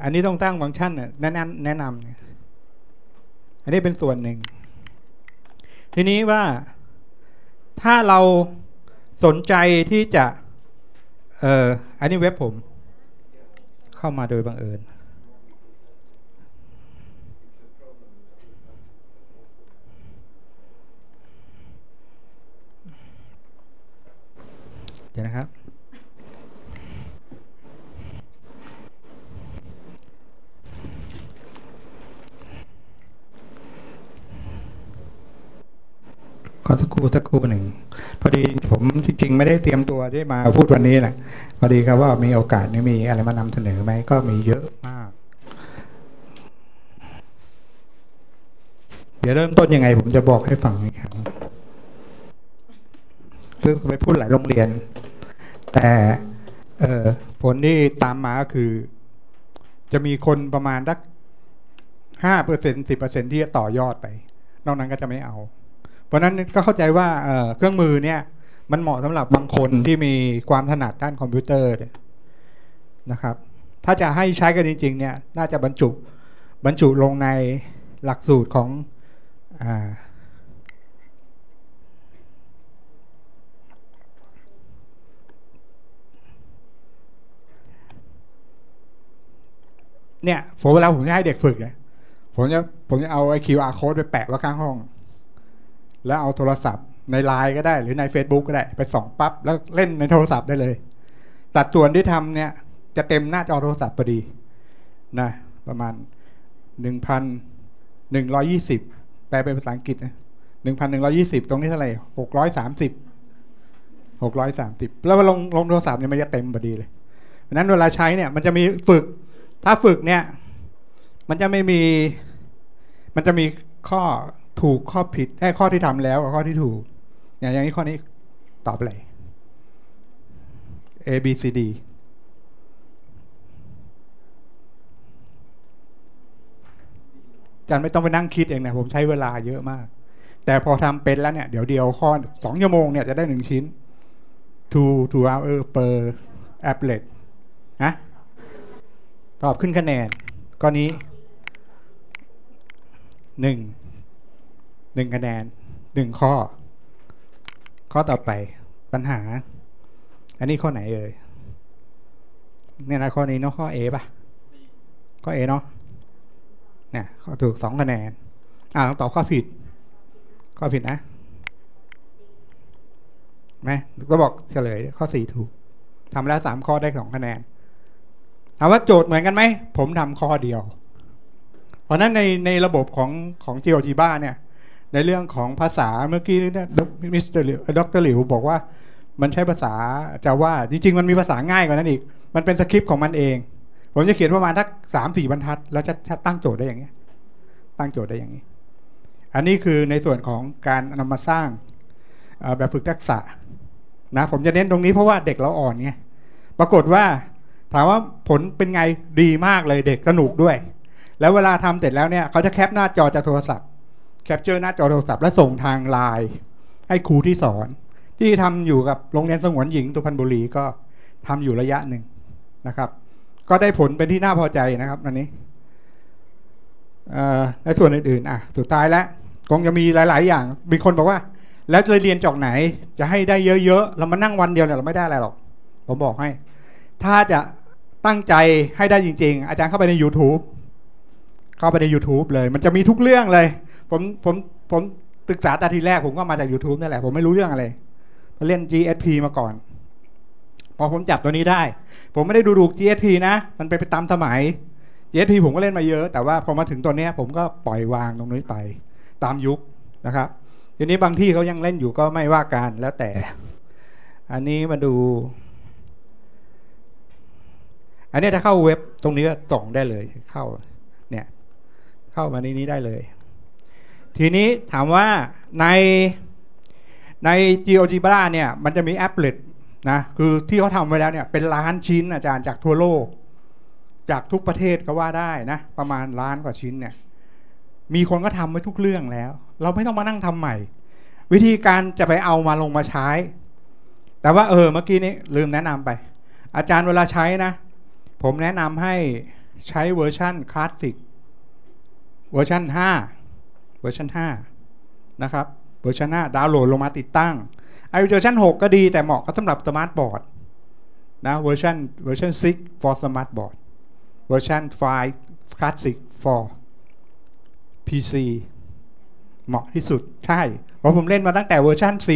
อันนี้ต้องตั้งฟังก์ชันแนะนำอันนี้เป็นส่วนหนึ่งทีนี้ว่าถ้าเราสนใจที่จะอันนี้เว็บผม เข้ามาโดยบังเอิญเดี๋ยวนะครับขอสักครู่หนึ่งพอดีผมจริงๆไม่ได้เตรียมตัวที่มาพูดวันนี้แหละพอดีครับว่ามีโอกาสนี้มีอะไรมานำเสนอไหมก็มีเยอะมากเดี๋ยวเริ่มต้นยังไงผมจะบอกให้ฟังอีกครั้งคือไปพูดหลายโรงเรียนแต่ผลที่ตามมาก็คือจะมีคนประมาณสัก5% 10%ที่จะต่อยอดไปนอกนั้นก็จะไม่เอาเพราะนั้นก็เข้าใจว่าเครื่องมือเนี่ยมันเหมาะสำหรับบางคนที่มีความถนัดด้านคอมพิวเตอร์นะครับถ้าจะให้ใช้กันจริงๆเนี่ยน่าจะบรรจุลงในหลักสูตรของเนี่ยเวลาผมจะให้เด็กฝึกเนี่ยผมจะเอาไอ้ QR code ไปแปะไว้ข้างห้องแล้วเอาโทรศัพท์ในไลน์ก็ได้หรือใน Facebook ก็ได้ไปส่องปั๊บแล้วเล่นในโทรศัพท์ได้เลยตัดส่วนที่ทำเนี่ยจะเต็มหน้าจอโทรศัพท์พอดีนะประมาณ 1,120 แปลเป็นภาษาอังกฤษนะ 1,120 ตรงนี้เท่าไหร่630แล้วลงโทรศัพท์เนี่ยมันจะเต็มพอดีเลยเพราะนั้นเวลาใช้เนี่ยมันจะมีฝึกถ้าฝึกเนี่ยมันจะมีข้อถูกข้อผิดข้อที่ทำแล้วกับข้อที่ถูกอย่างนี้ข้อนี้ตอบอะไร A B C D อาจารย์ไม่ต้องไปนั่งคิดเองนะผมใช้เวลาเยอะมากแต่พอทำเป็นแล้วเนี่ยเดี๋ยวข้อ2 ชั่วโมงเนี่ยจะได้1 ชิ้น 2 hour per applet นะตอบขึ้นคะแนนข้อนี้1คะแนน1 ข้อต่อไปปัญหาอันนี้ข้อไหนเอ่ยเนี่ยนะข้อนี้เนาะข้อ A ป่ะข้อ A เนาะเนี่ยข้อถูก2 คะแนนตอบข้อผิดนะไหมก็บอกเฉลยข้อ4ถูกทำแล้ว3 ข้อได้2 คะแนนถามว่าโจทย์เหมือนกันไหมผมทำข้อเดียวเพราะนั้นในระบบของ GeoGebra เนี่ยในเรื่องของภาษาเมื่อกี้เนี่ยมิสเตอร์หลิวดร.หลิวบอกว่ามันใช้ภาษาJavaจริงๆมันมีภาษาง่ายกว่านั้นอีกมันเป็นสคริปต์ของมันเองผมจะเขียนประมาณสัก 3-4 บรรทัดแล้วจะตั้งโจทย์ได้อย่างนี้อันนี้คือในส่วนของการนำมาสร้างแบบฝึกทักษะนะผมจะเน้นตรงนี้เพราะว่าเด็กเราอ่อนไงปรากฏว่าถามว่าผลเป็นไงดีมากเลยเด็กสนุกด้วยแล้วเวลาทำเสร็จแล้วเนี่ยเขาจะแคปหน้าจอจากโทรศัพท์แคปเจอร์หน้าจอโทรศัพท์แล้วส่งทางไลน์ให้ครูที่สอนที่ทำอยู่กับโรงเรียนสงวนหญิงสุพรรณบุรีก็ทำอยู่ระยะหนึ่งนะครับก็ได้ผลเป็นที่น่าพอใจนะครับอันนี้ในส่วนอื่นๆสุดท้ายแล้วคงจะมีหลายๆอย่างมีคนบอกว่าแล้วจะเรียนจากไหนจะให้ได้เยอะๆเรามานั่งวันเดียวเนี่ยเราไม่ได้อะไรหรอกผมบอกให้ถ้าจะตั้งใจให้ได้จริงๆอาจารย์เข้าไปใน YouTube เลยมันจะมีทุกเรื่องเลยผมศึกษาแต่ทีแรกผมก็มาจาก YouTube นั่นแหละผมไม่รู้เรื่องอะไรผมเล่น GSP มาก่อนพอผมจับตัวนี้ได้ผมไม่ได้ดู GSP นะมันไปตามสมัย GSP ผมก็เล่นมาเยอะแต่ว่าพอมาถึงตัวนี้ผมก็ปล่อยวางตรงนี้ไปตามยุคนะครับทีนี้บางที่เขายังเล่นอยู่ก็ไม่ว่ากันแล้วแต่อันนี้มาดูอันนี้ถ้าเข้าเว็บตรงนี้ก็ส่งได้เลยเข้ามานี้ได้เลยทีนี้ถามว่าใน GeoGebra เนี่ยมันจะมีแอปเปิลนะคือที่เขาทำไว้แล้วเนี่ยเป็นล้านชิ้นอาจารย์จากทั่วโลกจากทุกประเทศก็ว่าได้นะประมาณ1,000,000 กว่าชิ้นเนี่ยมีคนก็ทำไว้ทุกเรื่องแล้วเราไม่ต้องมานั่งทำใหม่วิธีการจะไปเอามาลงมาใช้แต่ว่าเมื่อกี้นี้ลืมแนะนำไปอาจารย์เวลาใช้นะผมแนะนำให้ใช้เวอร์ชันคลาสสิกเวอร์ชัน5นะครับเวอร์ชัน5ดาวน์โหลดลงมาติดตั้งเวอร์ชัน6ก็ดีแต่เหมาะกับสำหรับสมาร์ทบอร์ดนะเวอร์ชัน6 for smart board เวอร์ชัน5 Classic for PC เหมาะที่สุดใช่เพราะผมเล่นมาตั้งแต่เวอร์ชัน 4.0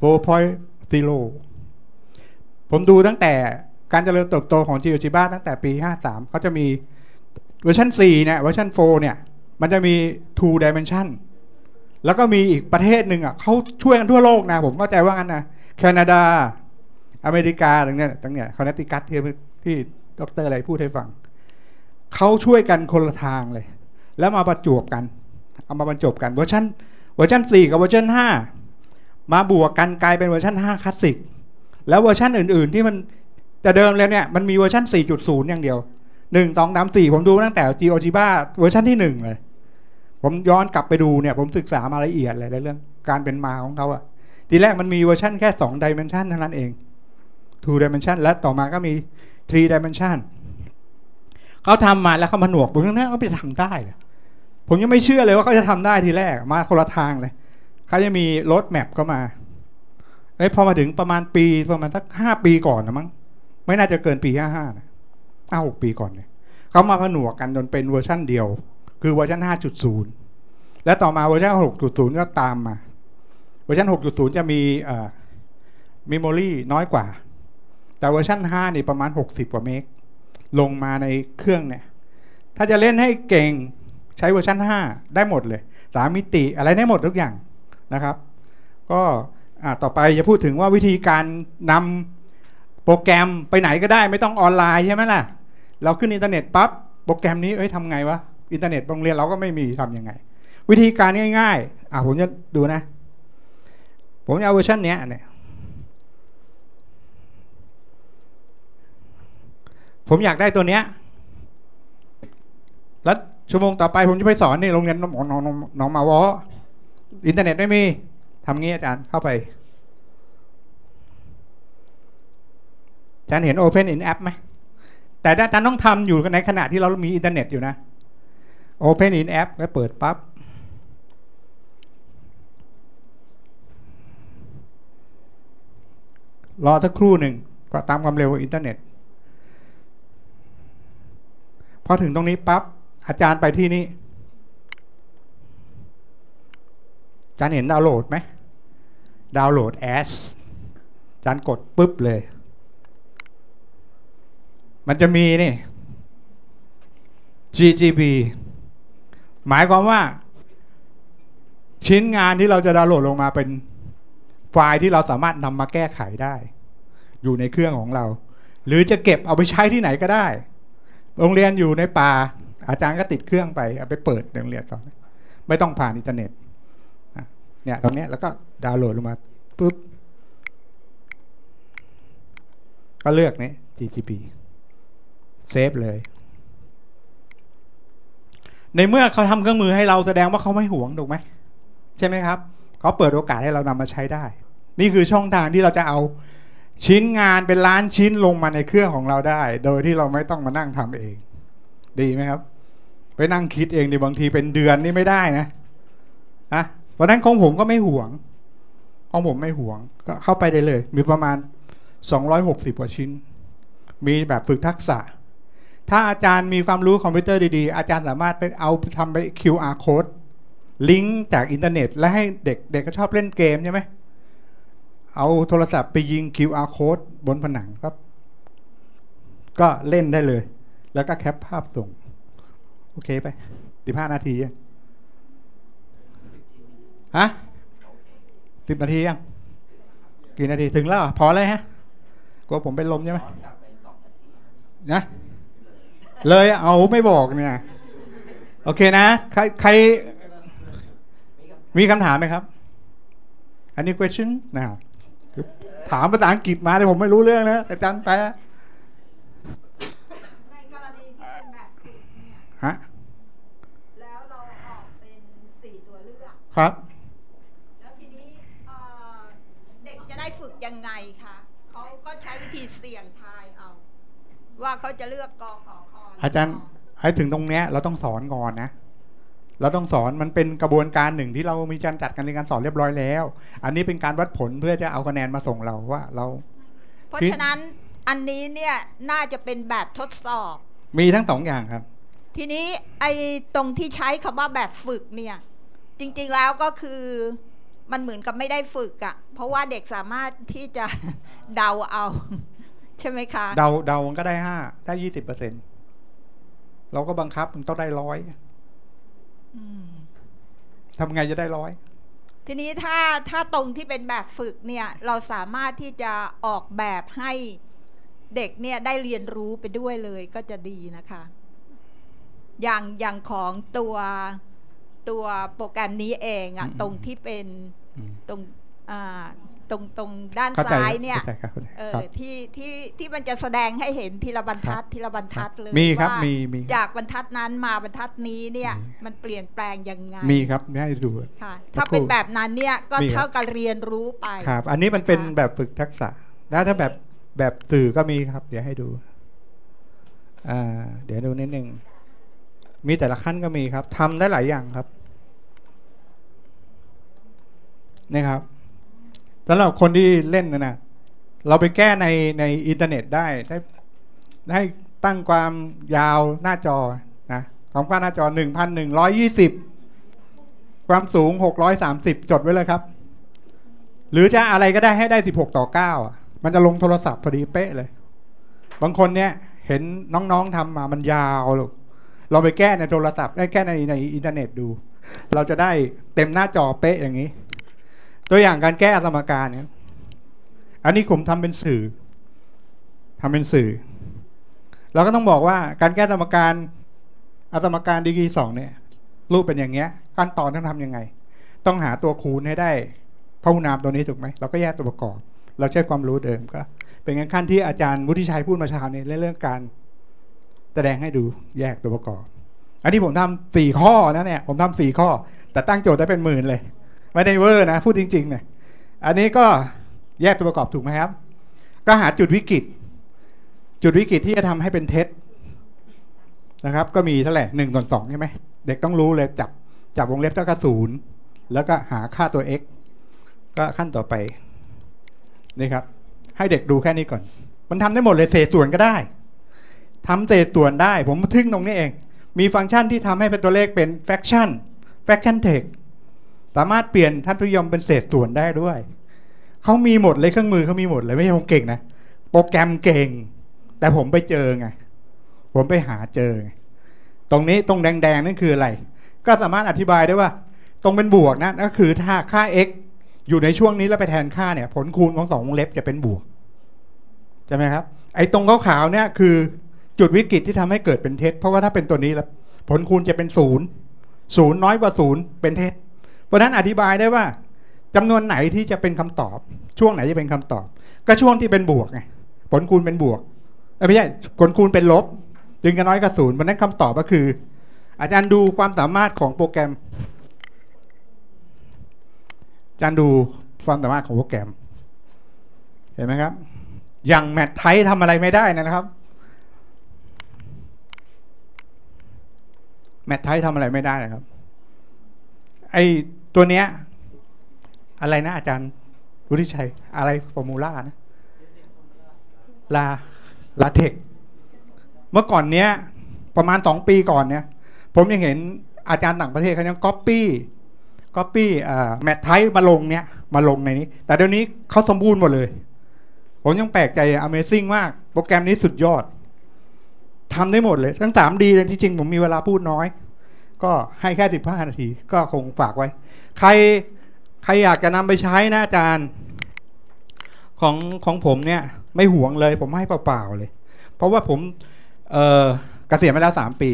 4.0 ผมดูตั้งแต่การเจริญเติบโตของ GeoGebra ตั้งแต่ปี 53เขาจะมีเวอร์ชัน4เนี่ยเวอร์ชัน4เนี่ยมันจะมี 2 dimension แล้วก็มีอีกประเทศหนึ่งอ่ะเขาช่วยกันทั่วโลกนะผมเข้าใจว่างั้นนะแคนาดาอเมริกาตรงเนี้ยคอนเนตติคัตที่ดร.อะไรพูดให้ฟังเขาช่วยกันคนละทางเลยแล้วมาประจวบกันเอามาบรรจบกันเวอร์ชัน4กับเวอร์ชัน5มาบวกกันกลายเป็นเวอร์ชัน5คลาสสิกแล้วเวอร์ชันอื่นๆที่มันแต่เดิมเลยเนี่ยมันมีเวอร์ชัน 4.0 อย่างเดียว1 2 3 4ผมดูตั้งแต่ GeoGebra เวอร์ชันที่1เลยผมย้อนกลับไปดูเนี่ยผมศึกษามาละเอียดเลยในเรื่องการเป็นมาของเขาอะทีแรกมันมีเวอร์ชันแค่2 dimension เท่านั้นเอง2 dimension และต่อมาก็มี3 dimension เขาทำมาแล้วเขามาหนวกผมยังเขาไปทำได้เลยผมยังไม่เชื่อเลยว่าเขาจะทำได้ทีแรกมาคนละทางเลยเขาจะมีรถแมพเข้ามาพอมาถึงประมาณสัก5 ปีก่อนนะมั้งไม่น่าจะเกินปี55นะ6 ปีก่อนเนี่ยเขามาผนวกกันจนเป็นเวอร์ชันเดียวคือเวอร์ชัน 5.0 และต่อมาเวอร์ชัน 6.0 ก็ตามมาเวอร์ชัน 6.0 จะมีmemory น้อยกว่าแต่เวอร์ชัน5นี่ประมาณ60 กว่าเมกลงมาในเครื่องเนี่ยถ้าจะเล่นให้เก่งใช้เวอร์ชัน5ได้หมดเลย3 มิติอะไรได้หมดทุกอย่างนะครับก็ต่อไปจะพูดถึงว่าวิธีการนำโปรแกรมไปไหนก็ได้ไม่ต้องออนไลน์ใช่ไหมล่ะเราขึ้นอินเทอร์เน็ตปั๊บโปรแกรมนี้ทำไงวะอินเทอร์เน็ตโรงเรียนเราก็ไม่มีทำยังไงวิธีการง่ายๆผมจะดูนะผมจะเอาเวอร์ชันนี้เนี่ยผมอยากได้ตัวเนี้ยแล้วชั่วโมงต่อไปผมจะไปสอนในโรงเรียนน้องมาวออินเทอร์เน็ตไม่มีทำงี้อาจารย์เข้าไปอาจารย์เห็น Open in App ไหมแต่อาจารย์ต้องทำอยู่ในขณะที่เรามีอินเทอร์เน็ตอยู่นะ Open in App แล้วเปิดปั๊บรอสักครู่หนึ่งก็ตามความเร็วของอินเทอร์เน็ตพอถึงตรงนี้ปั๊บอาจารย์ไปที่นี่อาจารย์เห็นดาวน์โหลดไหมดาวน์โหลด as อาจารย์กดปุ๊บเลยมันจะมีนี่ GGB หมายความว่าชิ้นงานที่เราจะดาวน์โหลดลงมาเป็นไฟล์ที่เราสามารถนำมาแก้ไขได้อยู่ในเครื่องของเราหรือจะเก็บเอาไปใช้ที่ไหนก็ได้โรงเรียนอยู่ในป่าอาจารย์ก็ติดเครื่องไปเอาไปเปิดโรงเรียนต่อไม่ต้องผ่านอินเทอร์เน็ตเนี่ยตรงนี้แล้วก็ดาวน์โหลดลงมาปุ๊บก็เลือกนี้ GGB เซฟเลยในเมื่อเขาทำเครื่องมือให้เราแสดงว่าเขาไม่หวงถูกไหมใช่ไหมครับเขาเปิดโอกาสให้เรานำมาใช้ได้นี่คือช่องทางที่เราจะเอาชิ้นงานเป็นล้านชิ้นลงมาในเครื่องของเราได้โดยที่เราไม่ต้องมานั่งทำเองดีไหมครับไปนั่งคิดเองในบางทีเป็นเดือนนี่ไม่ได้นะเพราะนั้นของผมก็ไม่หวงของผมไม่หวงก็เข้าไปได้เลยมีประมาณ260 กว่าชิ้นมีแบบฝึกทักษะถ้าอาจารย์มีความรู้คอมพิวเตอร์ดีๆอาจารย์สามารถไปเอาทำไป QR code ลิงก์จากอินเทอร์เน็ตและให้เด็กก็ชอบเล่นเกมใช่ไหมเอาโทรศัพท์ไปยิง QR code บนผนังครับก็เล่นได้เลยแล้วก็แคปภาพส่งโอเคไป15 นาทียัง10 นาทียังกี่นาทีถึงแล้วพอเลยฮะกลัวผมเป็นลมใช่ไหมนะเลยเอาไม่บอกเนี่ยโอเคนะใครมีคำถามไหมครับอันนี้ question นะครับถามภาษาอังกฤษมาแต่ผมไม่รู้เรื่องนะแต่อาจารย์แปลในกรณีที่เป็นแบบฝึกเนี่ยแล้วเราออกเป็น4 ตัวเลือกครับแล้วทีนี้เด็กจะได้ฝึกยังไงคะเขาก็ใช้วิธีเสี่ยงทายเอาว่าเขาจะเลือกกขคอาจารย์ให้ถึงตรงเนี้ยเราต้องสอนก่อนนะเราต้องสอนมันเป็นกระบวนการหนึ่งที่เรามีการจัดการเรียนการสอนเรียบร้อยแล้วอันนี้เป็นการวัดผลเพื่อจะเอาคะแนนมาส่งเราว่าเราเพราะฉะนั้น อันนี้เนี่ยน่าจะเป็นแบบทดสอบมีทั้งสองอย่างครับทีนี้ไอ้ตรงที่ใช้คำว่าแบบฝึกเนี่ยจริงๆแล้วก็คือมันเหมือนกับไม่ได้ฝึกอะเพราะว่าเด็กสามารถที่จะเดาเอาใช่ไหมคะเดามันก็ได้5ได้ 20%เราก็บังคับมันต้องได้100ทำไงจะได้100ทีนี้ถ้าตรงที่เป็นแบบฝึกเนี่ยเราสามารถที่จะออกแบบให้เด็กเนี่ยได้เรียนรู้ไปด้วยเลยก็จะดีนะคะอย่างของตัวโปรแกรมนี้เองอะตรงที่เป็นตรงด้านซ้ายเนี่ยที่มันจะแสดงให้เห็นทีละบรรทัดทีละบรรทัดเลยมีครับมีจากบรรทัดนั้นมาบรรทัดนี้เนี่ยมันเปลี่ยนแปลงยังไงมีครับให้ดูค่ะถ้าเป็นแบบนั้นเนี่ยก็เท่ากับเรียนรู้ไปครับอันนี้มันเป็นแบบฝึกทักษะแล้วถ้าแบบสื่อก็มีครับเดี๋ยวให้ดูเดี๋ยวดูนิดนึงมีแต่ละขั้นก็มีครับทำได้หลายอย่างครับนี่ครับสำหรับคนที่เล่นนะเราไปแก้ในอินเทอร์เน็ตได้ตั้งความยาวหน้าจอนะความกว้างหน้าจอ 1,120 ความสูง630จดไว้เลยครับหรือจะอะไรก็ได้ให้ได้16:9มันจะลงโทรศัพท์พอดีเป๊ะเลยบางคนเนี่ยเห็นน้องๆทำมามันยาวลูกเราไปแก้ในโทรศัพท์ได้แก้ในอินเทอร์เน็ตดูเราจะได้เต็มหน้าจอเป๊ะอย่างนี้ตัวอย่างการแก้สมการเนี่ยอันนี้ผมทำเป็นสื่อเราก็ต้องบอกว่าการแก้สมการดีกรี2เนี่ยรูปเป็นอย่างเงี้ยขั้นตอนต้องทำยังไงต้องหาตัวคูณให้ได้พหุนามตัวนี้ถูกไหมเราก็แยกตัวประกอบเราใช้ความรู้เดิมก็เป็นขั้นที่อาจารย์วุฒิชัยพูดมาเช้านี้เรื่องการแสดงให้ดูแยกตัวประกอบอันนี้ผมทำ4 ข้อนะเนี่ยผมทำ4 ข้อแต่ตั้งโจทย์ได้เป็นหมื่นเลยไม่ได้เวอร์นะพูดจริงๆเนี่ยอันนี้ก็แยกตัวประกอบถูกไหมครับก็หาจุดวิกฤตที่จะทำให้เป็นเท็จนะครับก็มีเท่าไหร่1/2ใช่ไหมเด็กต้องรู้เลยจับวงเล็บเท่ากับ0แล้วก็หาค่าตัว x ก็ขั้นต่อไปนี่ครับให้เด็กดูแค่นี้ก่อนมันทำได้หมดเลยเศษส่วนก็ได้ทำเศษส่วนได้ผมทึ่งตรงนี้เองมีฟังก์ชันที่ทำให้เป็นตัวเลขเป็น fraction text สามารถเปลี่ยนทัศนิยมเป็นเศษส่วนได้ด้วยเขามีหมดเลยเครื่องมือเขามีหมดเลยไม่ใช่ผมเก่งนะโปรแกรมเก่งแต่ผมไปเจอไงผมไปหาเจอไงตรงนี้ตรงแดงๆนั่นคืออะไรก็สามารถอธิบายได้ว่าตรงเป็นบวกนะก็คือถ้าค่า x อยู่ในช่วงนี้แล้วไปแทนค่าเนี่ยผลคูณของ2 วงเล็บจะเป็นบวกใช่ไหมครับไอ้ตรงขาวๆเนี่ยคือจุดวิกฤตที่ทำให้เกิดเป็นเท็จเพราะว่าถ้าเป็นตัวนี้แล้วผลคูณจะเป็น0น้อยกว่า0เป็นเท็จเพราะนั้นอธิบายได้ว่าจำนวนไหนที่จะเป็นคำตอบช่วงไหนจะเป็นคำตอบก็ช่วงที่เป็นบวกไงผลคูณเป็นบวกไม่ใช่ผลคูณเป็นลบจึงจะน้อยกว่า0เพราะนั้นคำตอบก็คืออาจารย์ดูความสามารถของโปรแกรมอาจารย์ดูความสามารถของโปรแกรมเห็นไหมครับอย่างแมทไทป์ทำอะไรไม่ได้นะครับแมทไทป์ทำอะไรไม่ได้นะครับไอตัวเนี้ยอะไรนะอาจารย์วุฒิชัยอะไรฟอร์มูล่านะลาเทคเมื่อก่อนเนี้ยประมาณ2 ปีก่อนเนี่ยผมยังเห็นอาจารย์ต่างประเทศเขายังก๊อปปี้แมทไทป์มาลงในนี้แต่เดี๋ยวนี้เขาสมบูรณ์หมดเลยผมยังแปลกใจ Amazing มากโปรแกรมนี้สุดยอดทำได้หมดเลยทั้ง 3D เลยที่จริงผมมีเวลาพูดน้อยก็ให้แค่15 นาทีก็คงฝากไว้ใครอยากจะนำไปใช้นะอาจารย์ของผมเนี่ยไม่หวงเลยผมให้เปล่าๆเลยเพราะว่าผมเกษียณมาแล้ว3 ปี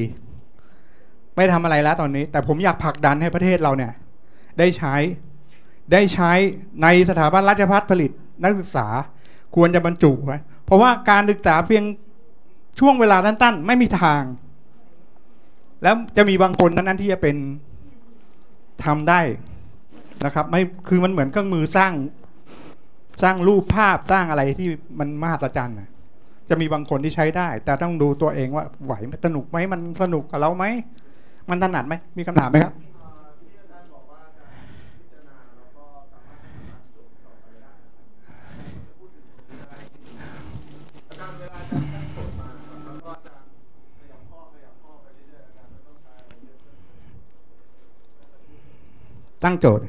ไม่ทำอะไรแล้วตอนนี้แต่ผมอยากผลักดันให้ประเทศเราเนี่ยได้ใช้ในสถาบันราชภัฏผลิตนักศึกษาควรจะบรรจุไว้เพราะว่าการศึกษาเพียงช่วงเวลาสั้นๆไม่มีทางแล้วจะมีบางคนนั้นที่จะเป็นทำได้นะครับไม่คือมันเหมือนเครื่องมือสร้างรูปภาพสร้างอะไรที่มันมหัศจรรย์นะจะมีบางคนที่ใช้ได้แต่ต้องดูตัวเองว่าไหวมันสนุกไหมมันสนุกกับเราไหมมันถนัดไหมมีคำถามไหมครับ ตั้งโจทย์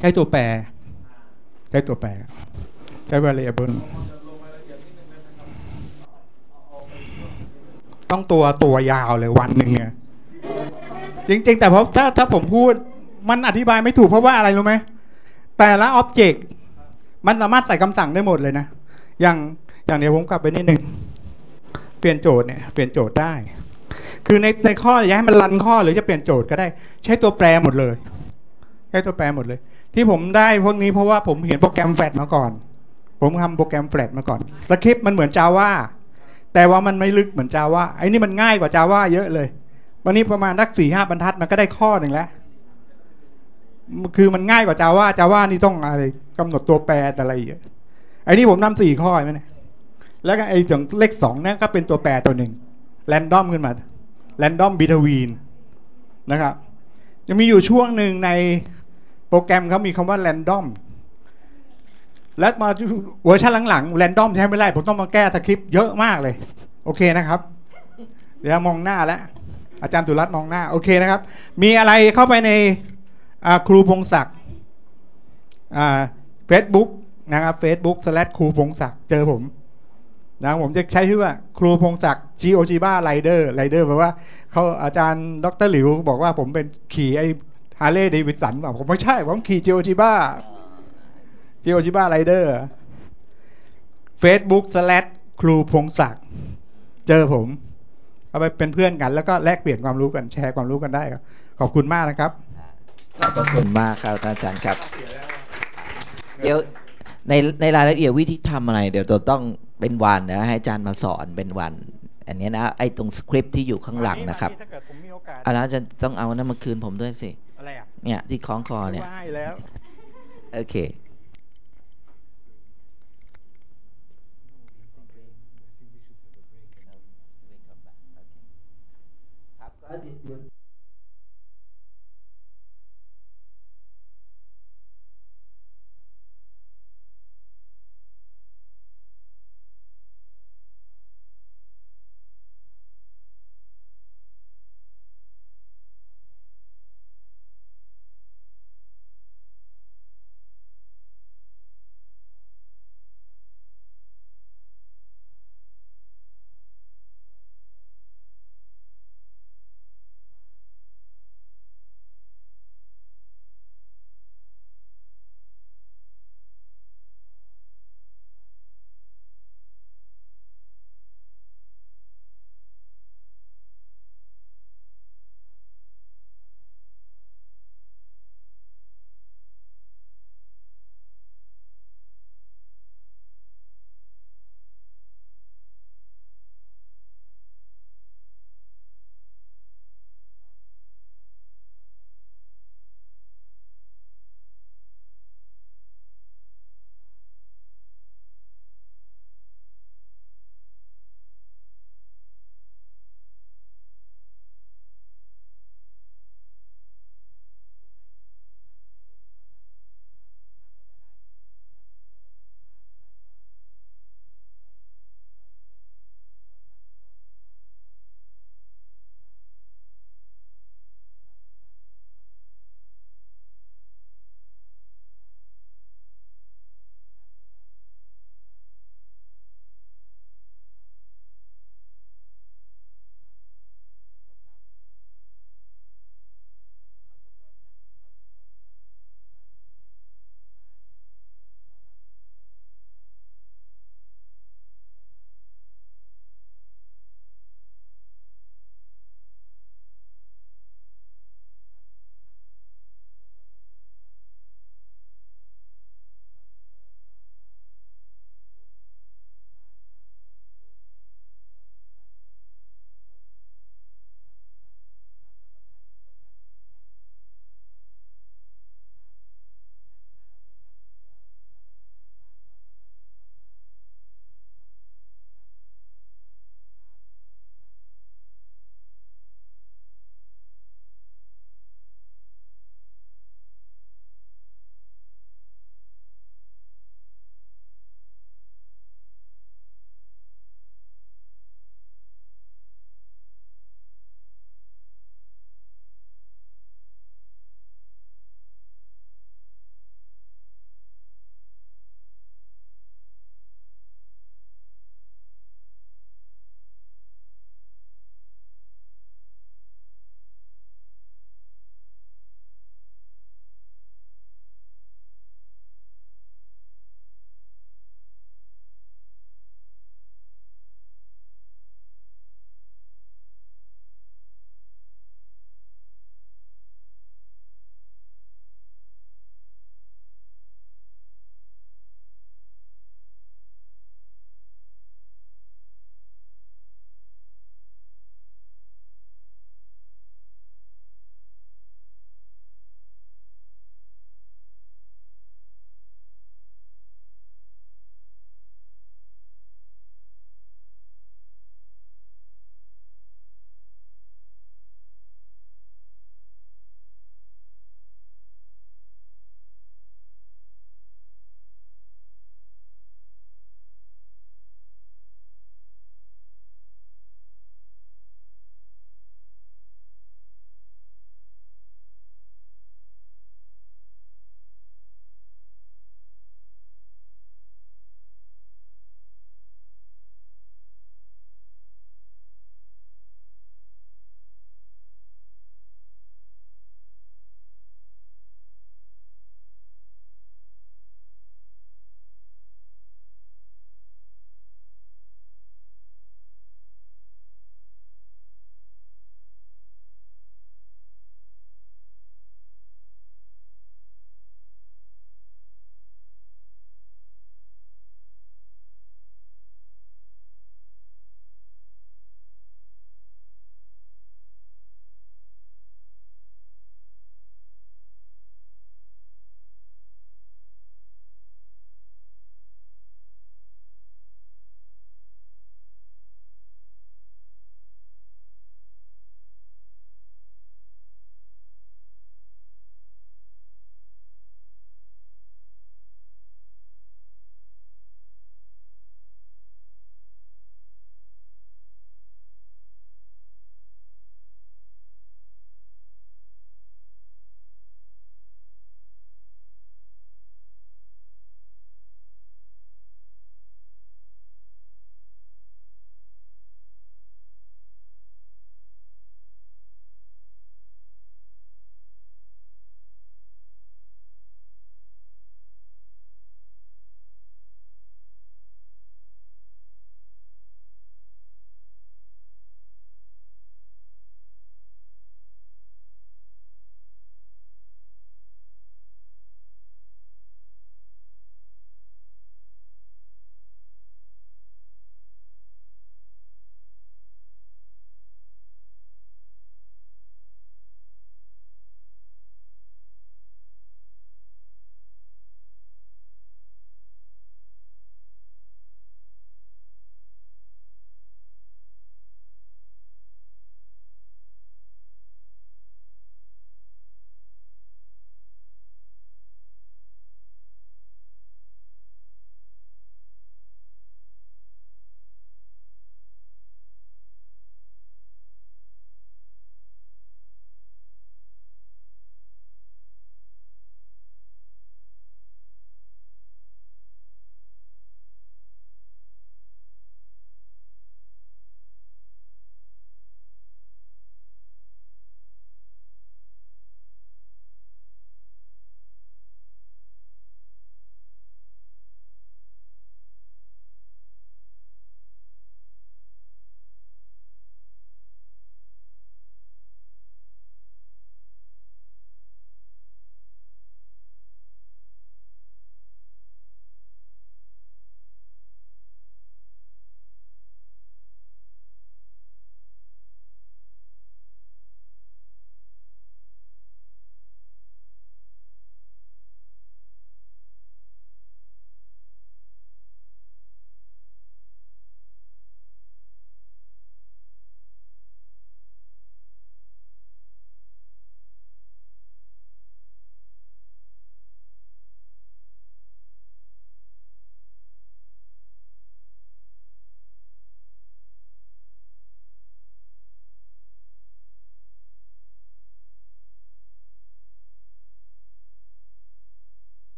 ใช้ตัวแปรใช้ variable ต้องตัวยาวเลยวันหนึ่งเนี่ยจริงๆแต่เพราะถ้าผมพูดมันอธิบายไม่ถูกเพราะว่าอะไรรู้ไหมแต่ละอ็อบเจกต์มันสามารถใส่คำสั่งได้หมดเลยนะอย่างเดี๋ยวผมกลับไปนิดนึงเปลี่ยนโจทย์เนี่ยเปลี่ยนโจทย์ได้คือในข้ออยากให้มันรันข้อหรือจะเปลี่ยนโจทย์ก็ได้ใช้ตัวแปรหมดเลยใช้ตัวแปรหมดเลยที่ผมได้พวกนี้เพราะว่าผมเห็นโปรแกรมแฟลชมาก่อนผมทำโปรแกรมแฟลชมาก่อนสคริปต์มันเหมือน Java แต่ว่ามันไม่ลึกเหมือน Java ไอ้นี่มันง่ายกว่า Java เยอะเลยวันนี้ประมาณสัก 4-5 บรรทัดมันก็ได้ข้อหนึ่งแล้วคือมันง่ายกว่า Java นี่ต้องอะไรกำหนดตัวแปรแต่อะไรเยอะไอ้นี่ผมนำ4 ข้อใช่ไหมเนี่ยแล้วก็ไอ้อย่างเลข2นั่นก็เป็นตัวแปรตัวหนึ่งแรนดอมขึ้นมาแรนดอมบิทวีนนะครับจะมีอยู่ช่วงหนึ่งในโปรแกรมเขามีคำว่าแรนดอมแล้วมาเวอร์ชันหลังๆแรนดอมใช้ไม่ได้ผมต้องมาแก้สคริปต์เยอะมากเลยโอเคนะครับเดี๋ยวมองหน้าแล้วอาจารย์ตุรัตน์มองหน้าโอเคนะครับมีอะไรเข้าไปในครูพงศักดิ์Facebook นะครับ Facebook/ ครูพงศักดิ์เจอผมนะผมจะใช้ชื่อว่าครูพงศักดิ์ GeoGebra Rider แปลว่าเขาอาจารย์ดร.หลิวบอกว่าผมเป็นขี่ไอ้ฮาร์เลย์เดวิดสันผมไม่ใช่ผมขี่ GeoGebra Rider Facebook/ ครูพงศักดิ์เจอผมเอาไปเป็นเพื่อนกันแล้วก็แลกเปลี่ยนความรู้กันแชร์ความรู้กันได้ครับขอบคุณมากนะครับขอบคุณมากครับอาจารย์ครับเดี๋ยวในรายละเอียดวิธีทำอะไรเดี๋ยวต้องเป็นวันนะให้อาจารย์มาสอนเป็นวันอันนี้นะไอ้ตรงสคริปต์ที่อยู่ข้างหลังนะครับแล้วอาจารย์ต้องเอานั้นมาคืนผมด้วยสิอะไรอ่ะเนี่ยที่คล้องคอเนี่ยโอเค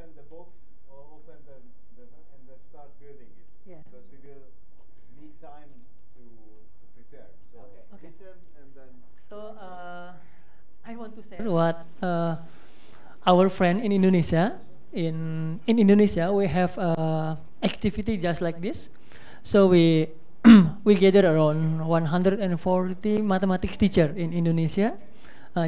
open the box or open the and then start building it. Yeah. Because we will need time to prepare. So Okay. listen and then. So I want to share what our friend in Indonesia. In Indonesia, we have activity just like this. So we we gather around 140 mathematics teacher in Indonesia.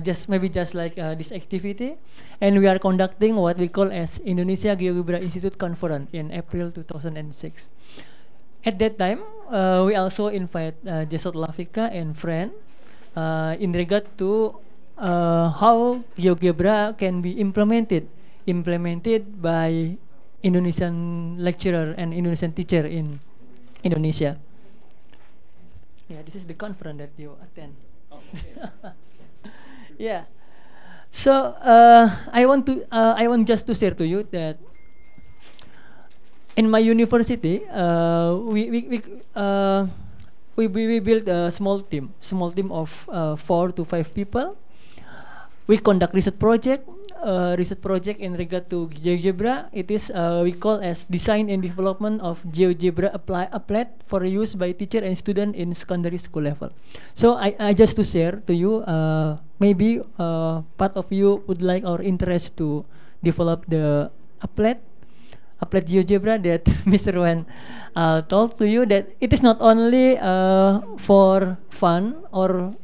Just like this activity, and we are conducting what we call as Indonesia GeoGebra Institute Conference in April 2006. At that time, we also invite Jesot Lafika and friend in regard to how GeoGebra can be implemented by Indonesian lecturer and Indonesian teacher in Indonesia. Yeah, this is the conference that you attend. Oh, okay. Yeah, so I want just to share to you that in my university we build a small team of 4 to 5 people. We conduct research project in regard to GeoGebra. It is we call as design and development of GeoGebra applied for use by teacher and student in secondary school level. So I just to share to you, maybe part of you would like or interest to develop the applied GeoGebra that Mr. Wan told to you, that it is not only for fun or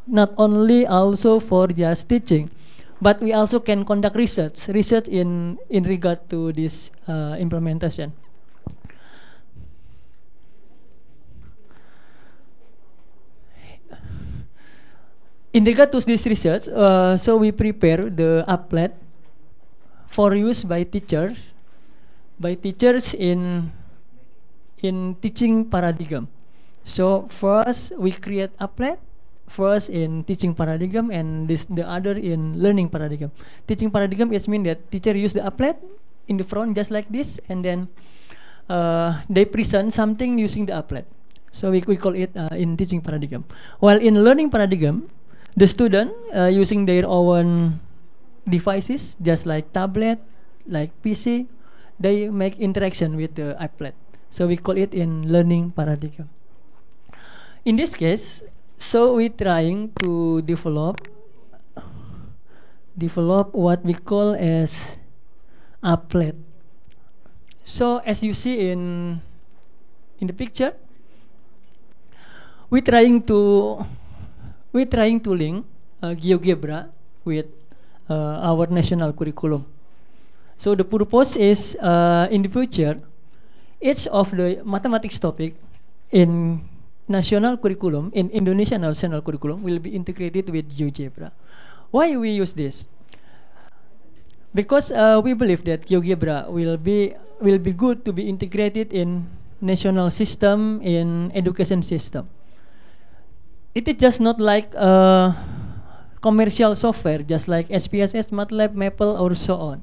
not only also for just teaching, but we also can conduct research in regard to this implementation. In regard to this research, so we prepare the applet for use by teachers in teaching paradigm. So first we create applet. First in teaching paradigm, and the other in learning paradigm. Teaching paradigm is mean that teacher use the applet in the front just like this, and then they present something using the applet. So we call it in teaching paradigm. While in learning paradigm, the student using their own devices just like tablet, like PC, they make interaction with the applet. So we call it in learning paradigm. In this case, so we trying to develop what we call as applet. So as you see in the picture, we trying to link GeoGebra with our national curriculum. So the purpose is in the future, each of the mathematics topic in national curriculum, in Indonesian national curriculum, will be integrated with GeoGebra. Why we use this? Because we believe that GeoGebra will be good to be integrated in national system, in education system. It is just not like commercial software, just like SPSS, MATLAB, Maple, or so on.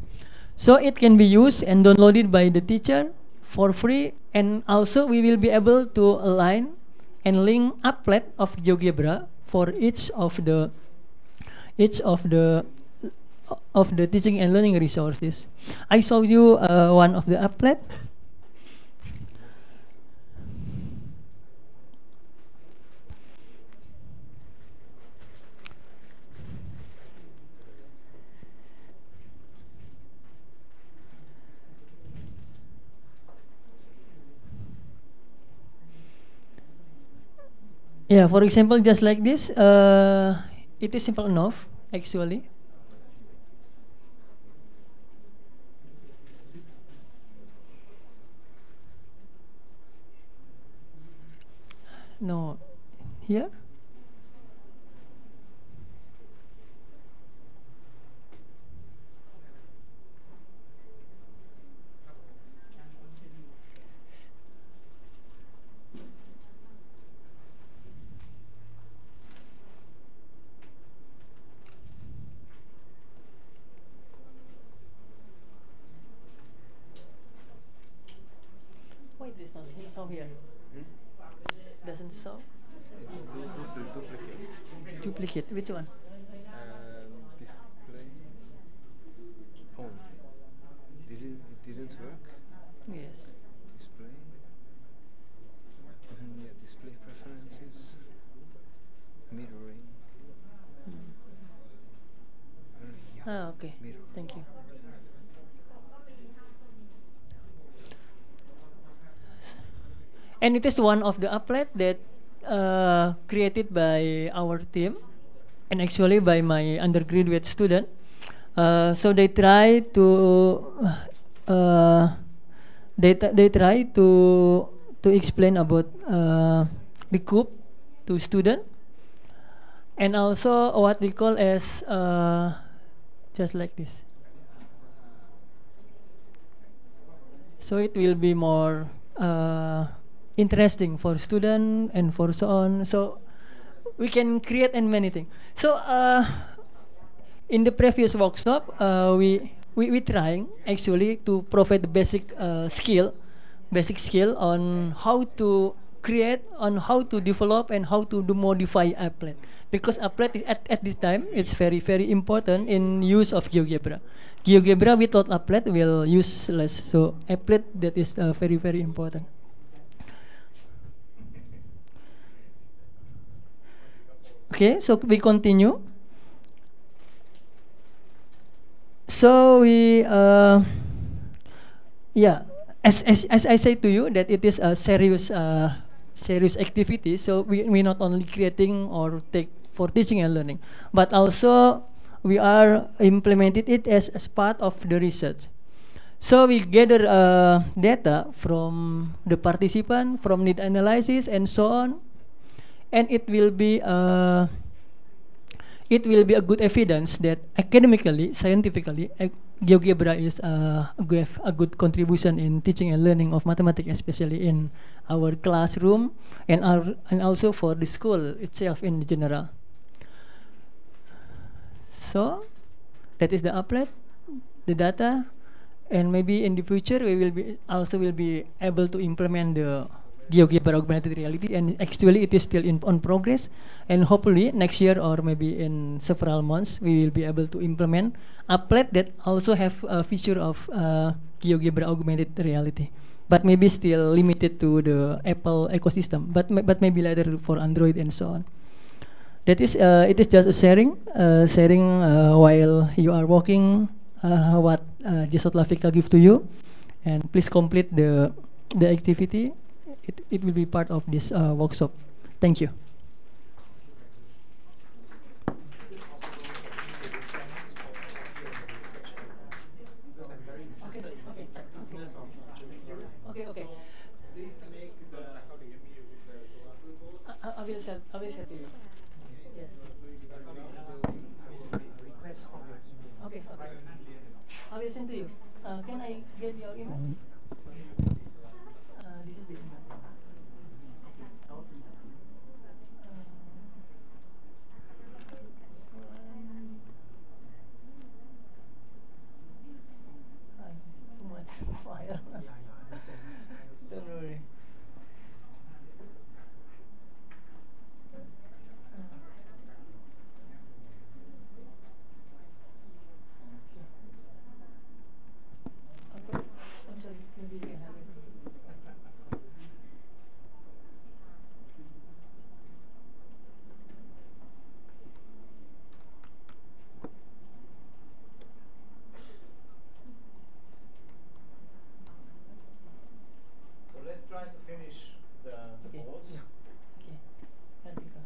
So it can be used and downloaded by the teacher for free, and also we will be able to align and link applet of GeoGebra for each of the teaching and learning resources. I show you one of the applet. Yeah, for example, just like this, it is simple enough, actually. No, here. Why this not show here? Doesn't show. It's duplicate. Duplicate. Which one? Display only. Did didn't work. Yes. Display. Yeah, display preferences. Mirroring. Yeah, Okay. mirror. Thank you. And it is one of the applet that created by our team, and actually by my undergraduate student. So they try to they try to explain about the coup to student, and also what we call as just like this. So it will be more interesting for student and for so on. So we can create and many things. So in the previous workshop, we trying actually to provide the basic skill on how to create, on how to develop, and how to do modify applet. Because applet is at this time it's very important in use of GeoGebra. GeoGebra without applet will useless. So applet that is very important. Okay, so we continue. So we, yeah, as I say to you that it is a serious activity. So we not only creating or take for teaching and learning, but also we are implemented it as part of the research. So we gather data from the participant, from need analysis and so on, and it will be a good evidence that academically, scientifically, GeoGebra is a good contribution in teaching and learning of mathematics, especially in our classroom and also for the school itself in general. So that is the applet, the data, and maybe in the future we will be able to implement the GeoGebra augmented reality, and actually it is still on progress, and hopefully next year or maybe in several months we will be able to implement applet that also have a feature of GeoGebra augmented reality, but maybe still limited to the Apple ecosystem, but maybe later for Android and so on. That is it is just a sharing while you are walking what Jesot Lafika give to you, and please complete the activity. It will be part of this workshop. Thank you. Okay. Please make the. I will send to you. Yes. Okay. I will send to you. Can I get your email? This is the email. Too much file. Don't worry. Okay. I'm sorry. Maybe you can have it. So let's try to finish the Okay. balls. Okay. Vertical.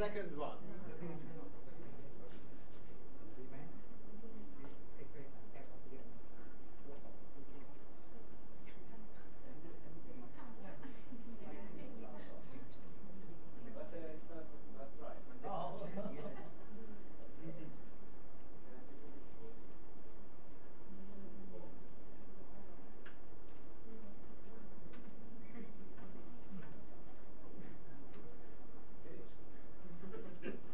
second one. That's right.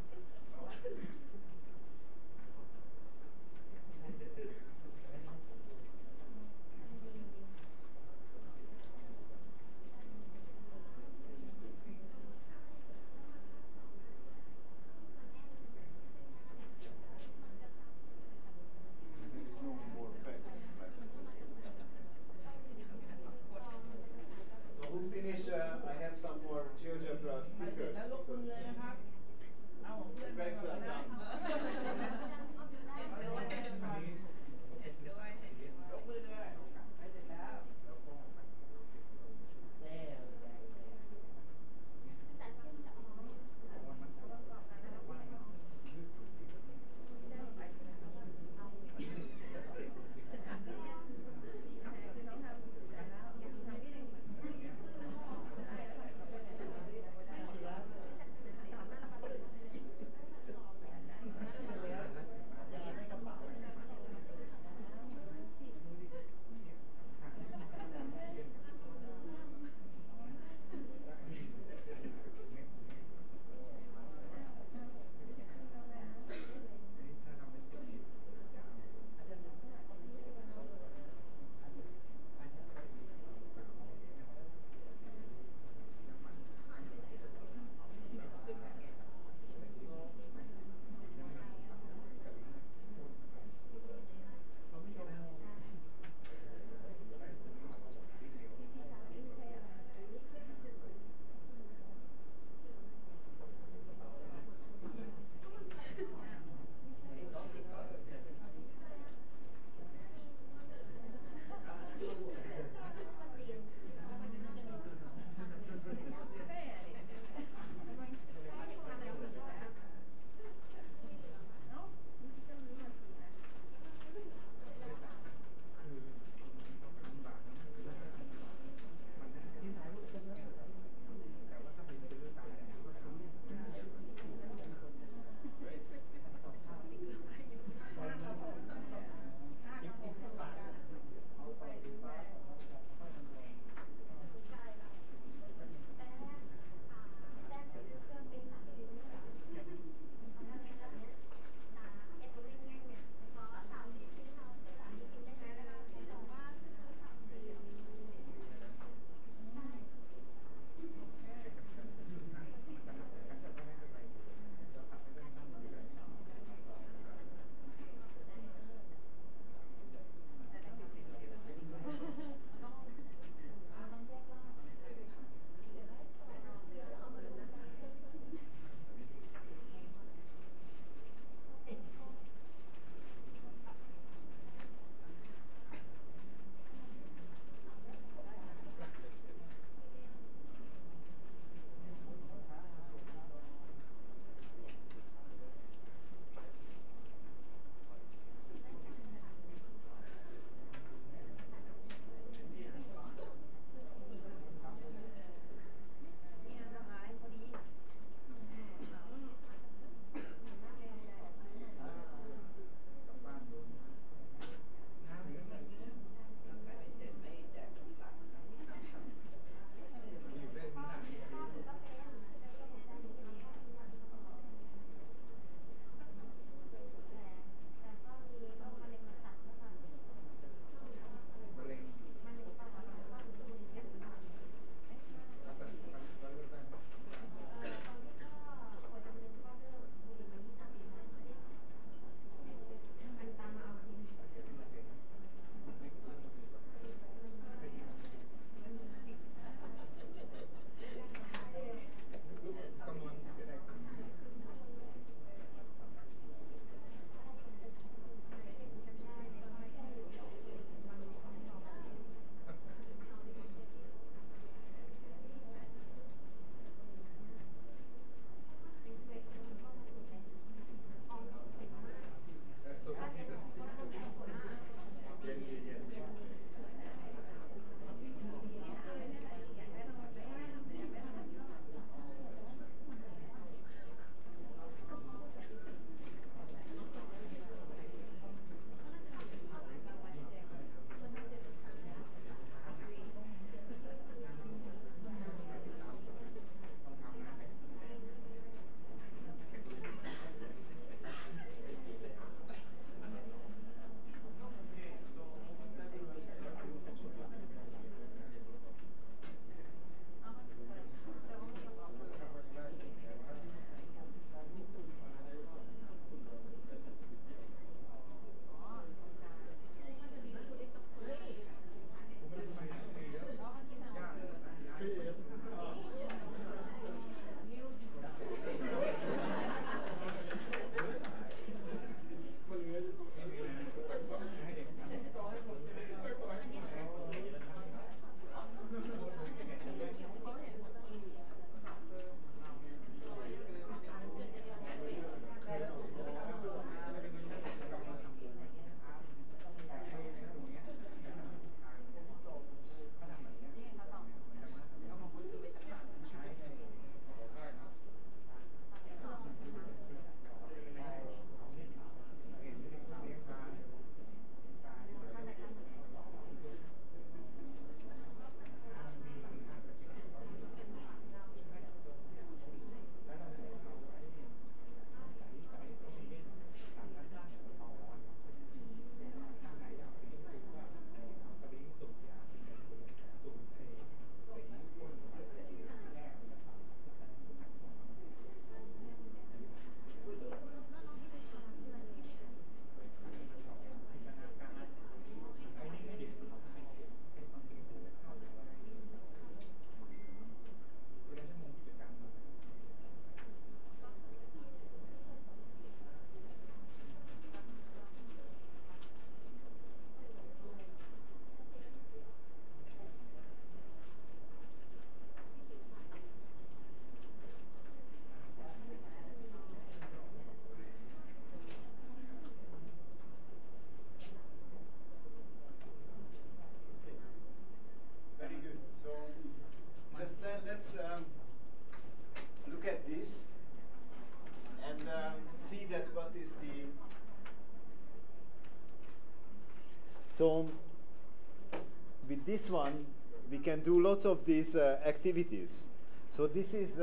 with this one, we can do lots of these activities. So this is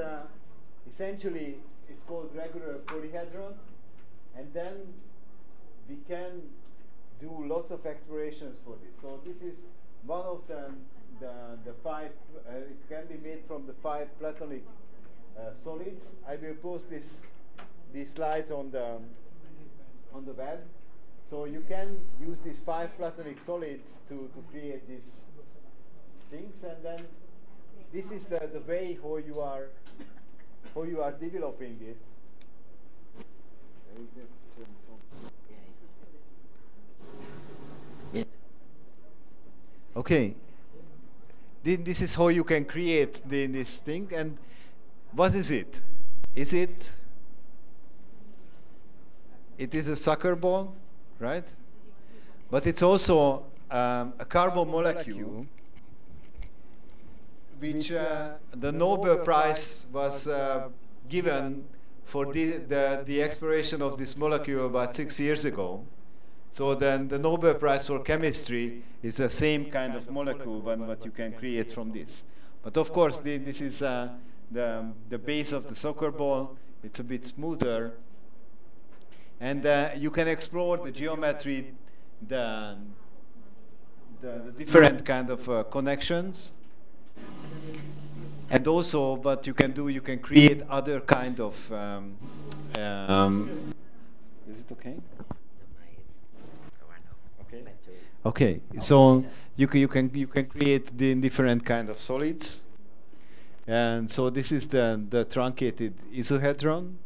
essentially, it's called regular polyhedron, and then we can do lots of explorations for this. So this is one of the five, it can be made from the 5 platonic solids. I will post these slides on the web. So you can use these 5 platonic solids to create these things, and then this is the way how you are developing it. Okay, this is how you can create this thing. And what is it? It is a soccer ball, right? But it's also a carbon molecule, which the Nobel Prize was given for the exploration of this molecule about 6 years ago. So then the Nobel Prize for chemistry is the same kind of molecule what you can create from this. But of course, this is the base of the soccer ball. It's a bit smoother. And you can explore the geometry, the different kind of connections. And also, what you can do, you can create other kind of. Is it okay? Okay. Okay. So you can create the different kind of solids. And so this is the truncated icosahedron.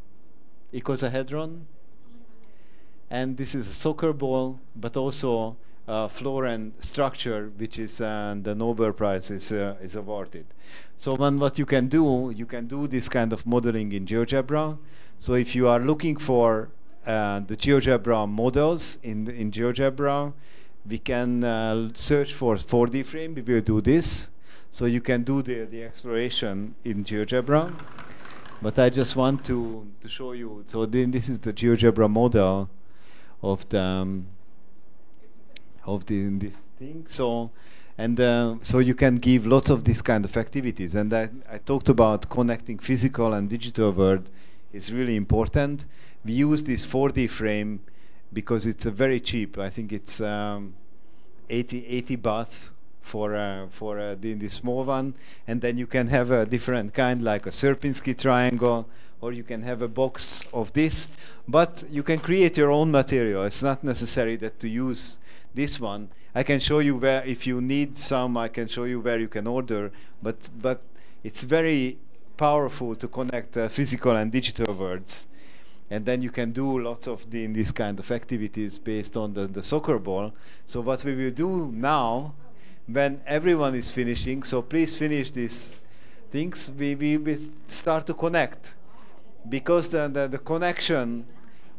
And this is a soccer ball, but also Floran structure, which is the Nobel Prize is awarded. So what you can do this kind of modeling in GeoGebra. So if you are looking for the GeoGebra models in GeoGebra, we can search for 4D frame. We will do this. So you can do the exploration in GeoGebra. But I just want to show you. So then this is the GeoGebra model of this thing. So so you can give lots of these kind of activities. And I talked about connecting physical and digital world is really important. We use this 4D frame because it's very cheap. I think it's 80 baht for the small one, and then you can have a different kind, like a Sierpinski triangle, or you can have a box of this. But you can create your own material. It's not necessary that to use this one. I can show you where, if you need some, I can show you where you can order. But it's very powerful to connect physical and digital worlds. And then you can do lots of these kind of activities based on the soccer ball. So what we will do now, when everyone is finishing, so please finish these things, we start to connect. Because the connection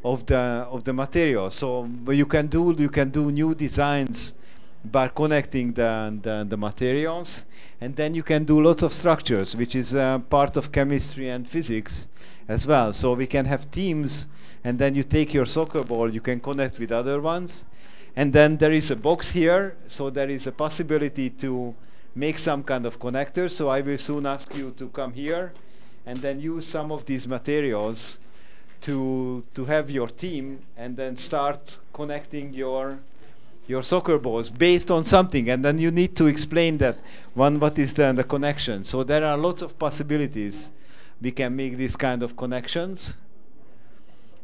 of the material. So you can do new designs by connecting the materials, and then you can do lots of structures, which is part of chemistry and physics as well. So we can have teams, and then you take your soccer ball, you can connect with other ones, and then there is a box here, so there is a possibility to make some kind of connector. So I will soon ask you to come here and then use some of these materials to have your team, and then start connecting your soccer balls based on something, and then you need to explain that what is the connection. So there are lots of possibilities. We can make these kind of connections,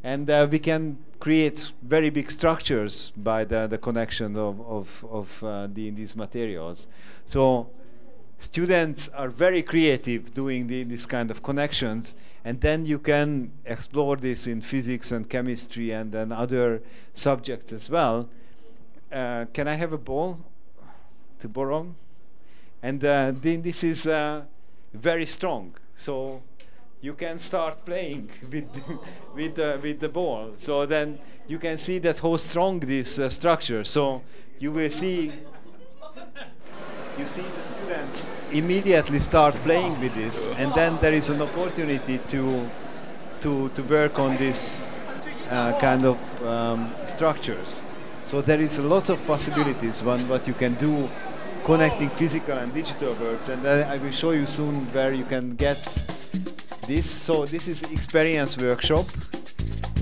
and we can create very big structures by the connection of these materials. So students are very creative doing these kind of connections, and then you can explore this in physics and chemistry and then other subjects as well. Can I have a ball to borrow? And then this is very strong, so you can start playing with the ball. So then you can see that how strong this structure. So you will see. You see the students immediately start playing with this, and then there is an opportunity to work on this kind of structures. So there is a lot of possibilities what you can do connecting physical and digital worlds, and I will show you soon where you can get this. So this is experience workshop.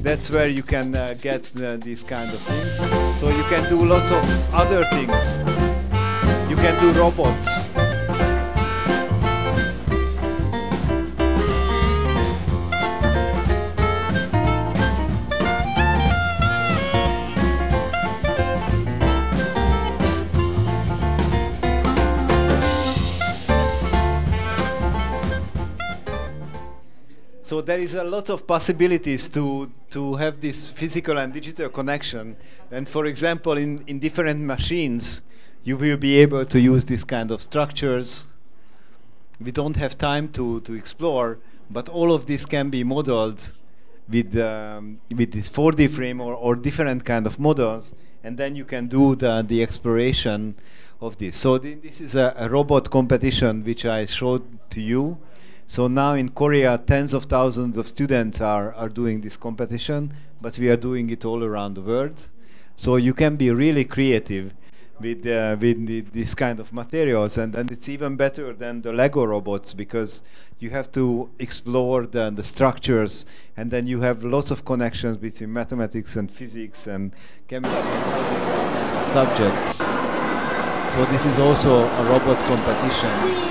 That's where you can get these kind of things. So you can do lots of other things. You can do robots. So there is a lot of possibilities to have this physical and digital connection. And for example, in different machines, you will be able to use this kind of structures. We don't have time to explore, but all of this can be modeled with this 4D frame or different kind of models, and then you can do the exploration of this. So this is a robot competition which I showed to you. So now in Korea, tens of thousands of students are doing this competition, but we are doing it all around the world. So you can be really creative with this kind of materials, and it's even better than the Lego robots because you have to explore the structures, and then you have lots of connections between mathematics and physics and chemistry and all different subjects. So this is also a robot competition.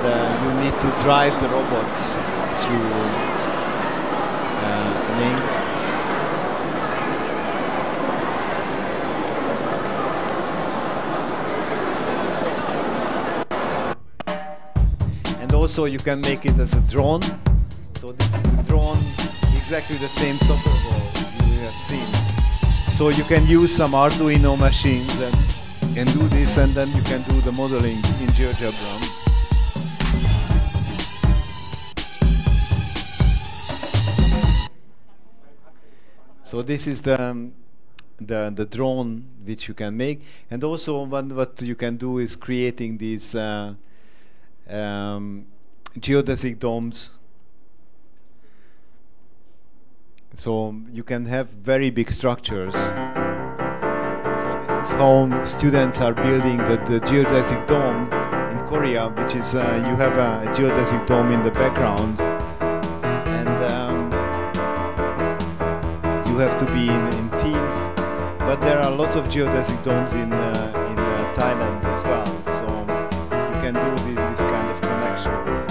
You need to drive the robots through an angle. And also you can make it as a drone. So this is a drone, exactly the same soccer ball you have seen. So you can use some Arduino machines and do this, and then you can do the modeling in GeoGebra. So this is the drone which you can make, and also what you can do is creating these geodesic domes. So you can have very big structures. So this is how students are building the geodesic dome in Korea, which is you have a geodesic dome in the background. You have to be in teams, but there are lots of geodesic domes in Thailand as well, so you can do this kind of connections.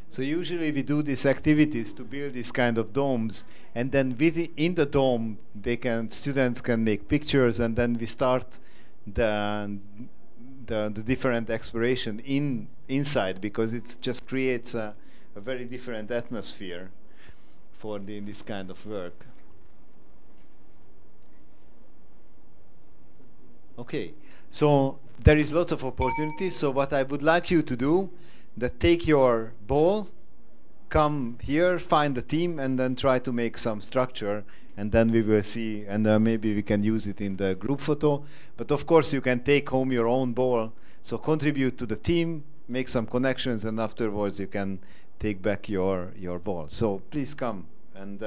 So usually we do these activities to build these kind of domes, and then within the dome students can make pictures, and then we start the different exploration inside, because it just creates a very different atmosphere for this kind of work. Okay, so there is lots of opportunities. So what I would like you to do, that take your ball, come here, find the team, and then try to make some structure, and then we will see, and maybe we can use it in the group photo. But of course you can take home your own ball, so contribute to the team, make some connections, and afterwards you can take back your ball. So please come, and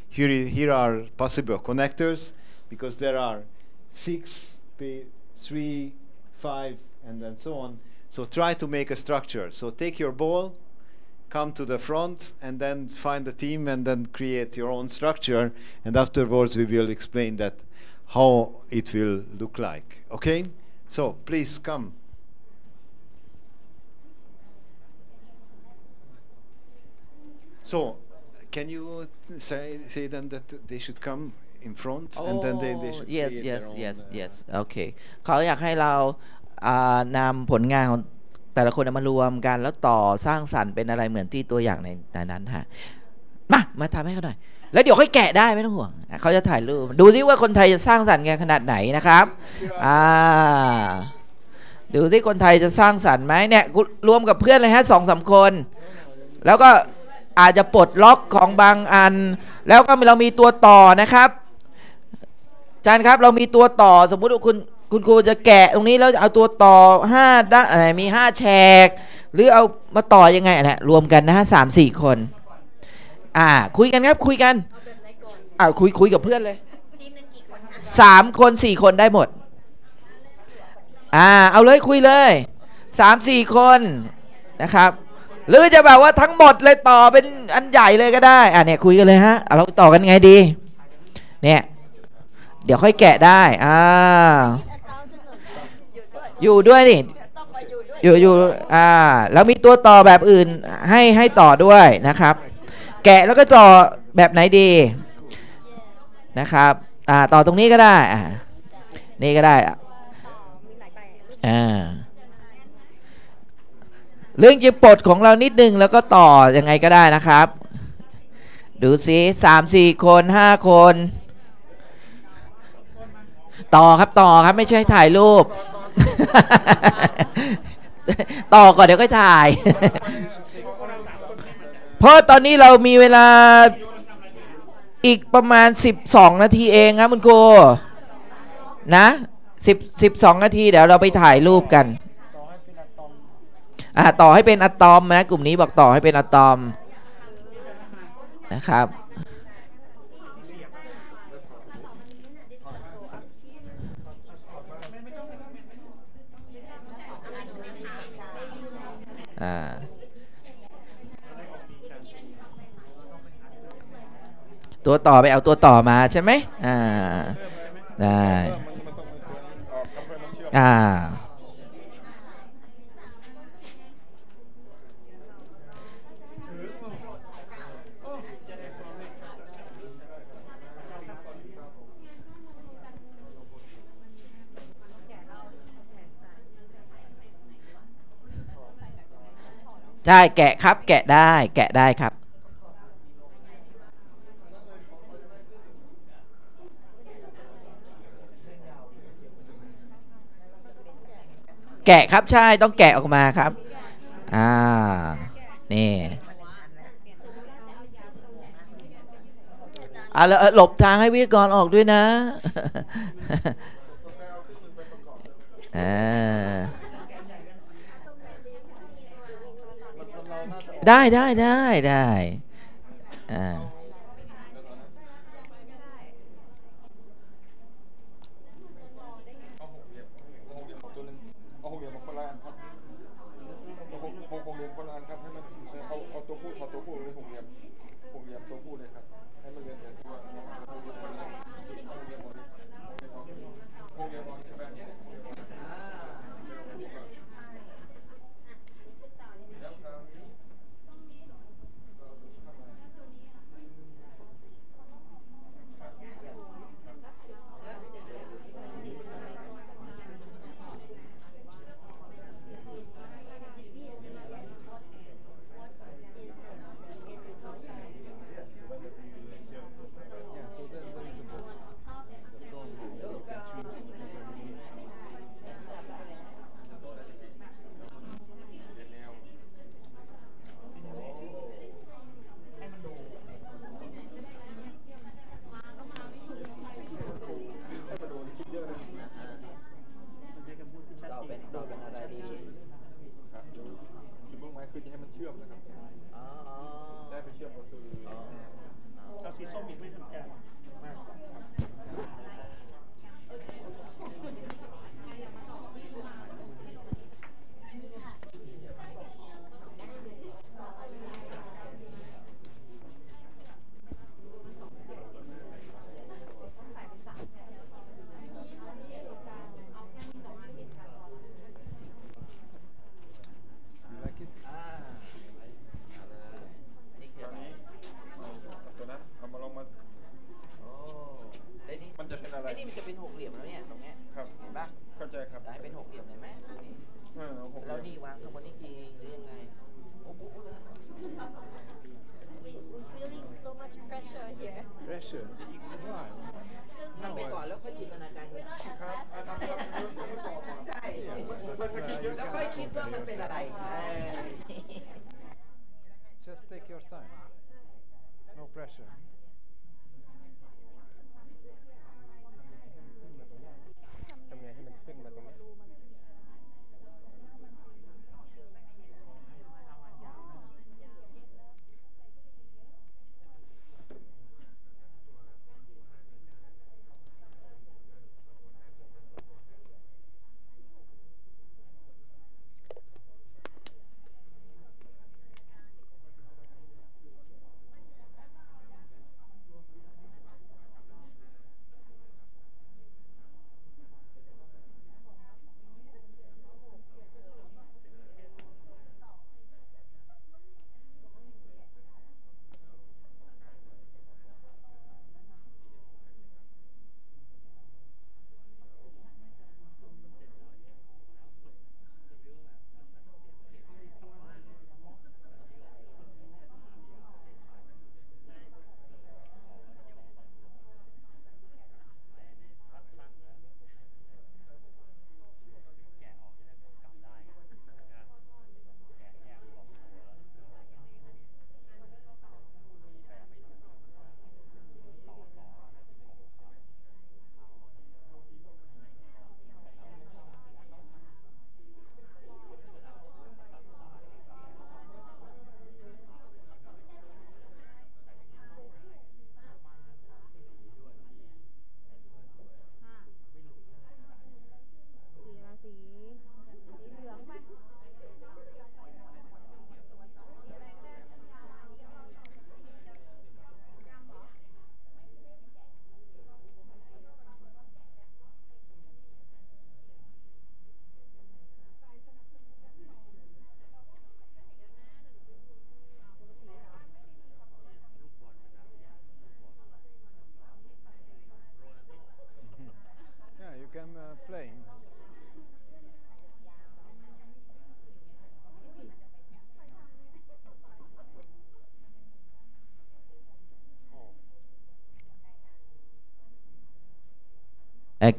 here are possible connectors, because there are 6, 3, 5, and then so on. So try to make a structure. So take your ball, come to the front and then find a team and then create your own structure, and afterwards we will explain that how it will look like. Okay, so please come. So can you say them that they should come in front, and then they should yes create yes their own, yes yes โอเคเขาอยากให้เรานำผลงานของแต่ละคนมารวมกันแล้วต่อสร้างสรรค์เป็นอะไรเหมือนที่ตัวอย่างในนั้นฮะมาทำให้เขาหน่อยแล้วเดี๋ยวค่อยแกะได้ไม่ต้องห่วงเขาจะถ่ายรูปดูซิว่าคนไทยจะสร้างสรรค์กันขนาดไหนนะครับดูซิคนไทยจะสร้างสรรค์ไหมเนี่ยรวมกับเพื่อนเลยฮะ2-3 คนแล้วก็อาจจะปลดล็อกของบางอันแล้วก็เรามีตัวต่อนะครับอาจารย์ครับเรามีตัวต่อสมมุติว่าคุณครูจะแกะตรงนี้แล้วเอาตัวต่อ5ด้านมี5แฉกหรือเอามาต่อยังไงนะรวมกันนะฮะ3-4 คนคุยกันครับคุยกันคุยกับเพื่อนเลย3 คน 4 คนได้หมดเอาเลยคุยเลย3-4 คนนะครับหรือจะแบบว่าทั้งหมดเลยต่อเป็นอันใหญ่เลยก็ได้เนี่ยคุยกันเลยฮะเราต่อกันไงดีเนี่ยเดี๋ยวค่อยแกะได้อยู่ด้วยนี่อยู่แล้วมีตัวต่อแบบอื่นให้ต่อด้วยนะครับแกะแล้วก็ต่อแบบไหนดีนะครับต่อตรงนี้ก็ได้นี่ก็ได้เรื่องจะปลดของเรานิดนึงแล้วก็ต่อยังไงก็ได้นะครับดูสิ3-4 คน5 คนต่อครับไม่ใช่ถ่ายรูป ต่อก่อนเดี๋ยวค่อยถ่าย เพราะตอนนี้เรามีเวลาอีกประมาณ12 นาทีเองครับคุณครูนะ12 นาทีเดี๋ยวเราไปถ่ายรูปกันต่อให้เป็นอะตอมนะกลุ่มนี้บอกต่อให้เป็นอะตอมนะครับตัวต่อไปเอาตัวต่อมาใช่ไหมได้ใช่แกะครับแกะได้ครับแกะครับใช่ต้องแกะออกมาครับนี่แล้วหลบทางให้วิทยากรออกด้วยนะได้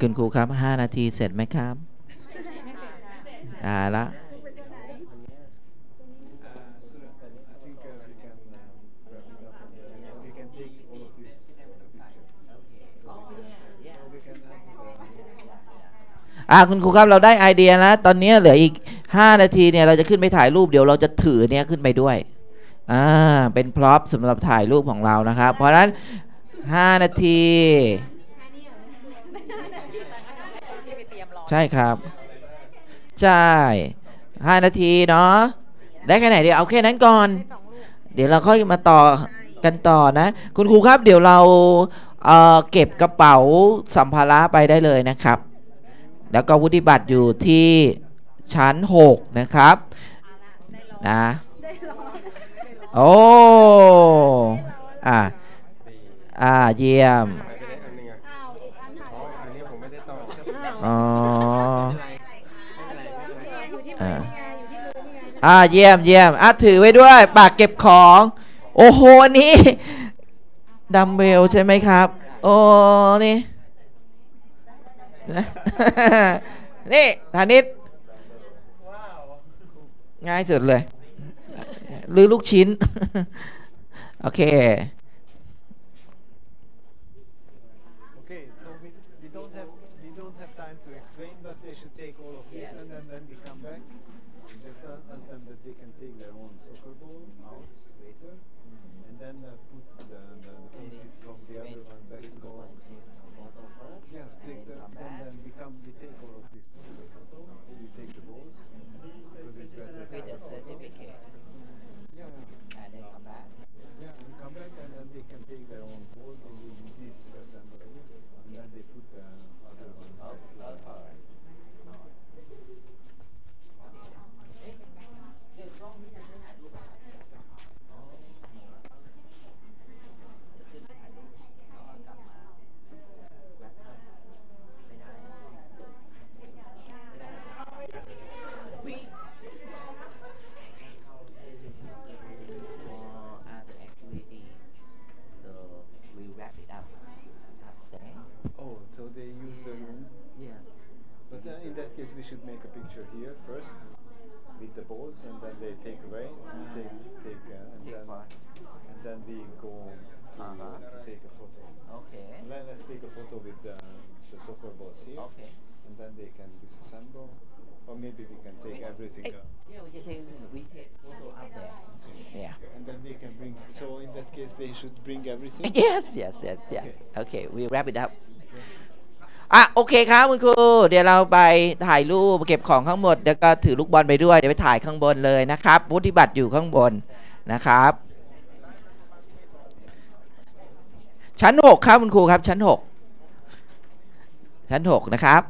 คุณครูครับ5 นาทีเสร็จไหมครับละ คุณครูครับเราได้ไอเดียแล้วตอนนี้เหลืออีก5 นาทีเนี่ยเราจะขึ้นไปถ่ายรูปเดี๋ยวเราจะถือเนี่ยขึ้นไปด้วยเป็นพร็อพสำหรับถ่ายรูปของเรานะครับเพราะฉะนั้น5 นาทีใช่ครับใช่5 นาทีเนาะได้แค่ไหนเดี๋ยวเอาแค่นั้นก่อนเดี๋ยวเราค่อยมาต่อกันต่อนะคุณครูครับเดี๋ยวเราเก็บกระเป๋าสัมภาระไปได้เลยนะครับแล้วก็วุฒิบัตรอยู่ที่ชั้น6นะครับนะโอ้เยี่ยมเยี่ยมถือไว้ด้วยปากเก็บของโอ้โหอันนี้ดัมเบลใช่ไหมครับโอ้นี่นี่ธานิตง่ายสุดเลยหรือลูกชิ้นโอเค Okay, so we don't have time to explain, but they should take all of this and then we come back and just ask them that they can take their own soccer ball out later and then put the pieces from the other one back to the box. Yeah, take them and then we take all of this to the photo. We take the balls because it's better. With the certificate. Yeah. And then come back. Yeah, and come back and then they can take their own ball. They will disassemble it and then they put the other ones back. So they use the room? Yes. But in that case we should make a picture here first with the balls and then they take away and then we go to take a photo. Okay. Let's take a photo with the soccer balls here. Okay. And then they can disassemble or maybe we can take everything out. Yeah, we take photo up there. Yeah. And then they can bring, so in that case they should bring everything? Yes. Okay, we wrap it up. โอเคครับคุณครูเดี๋ยวเราไปถ่ายรูปเก็บของข้างหมดแล้วก็ถือลูกบอลไปด้วยเดี๋ยวไปถ่ายข้างบนเลยนะครับวุฒิบัตรอยู่ข้างบนนะครับชั้น6ครับคุณครูครับชั้น6นะครับ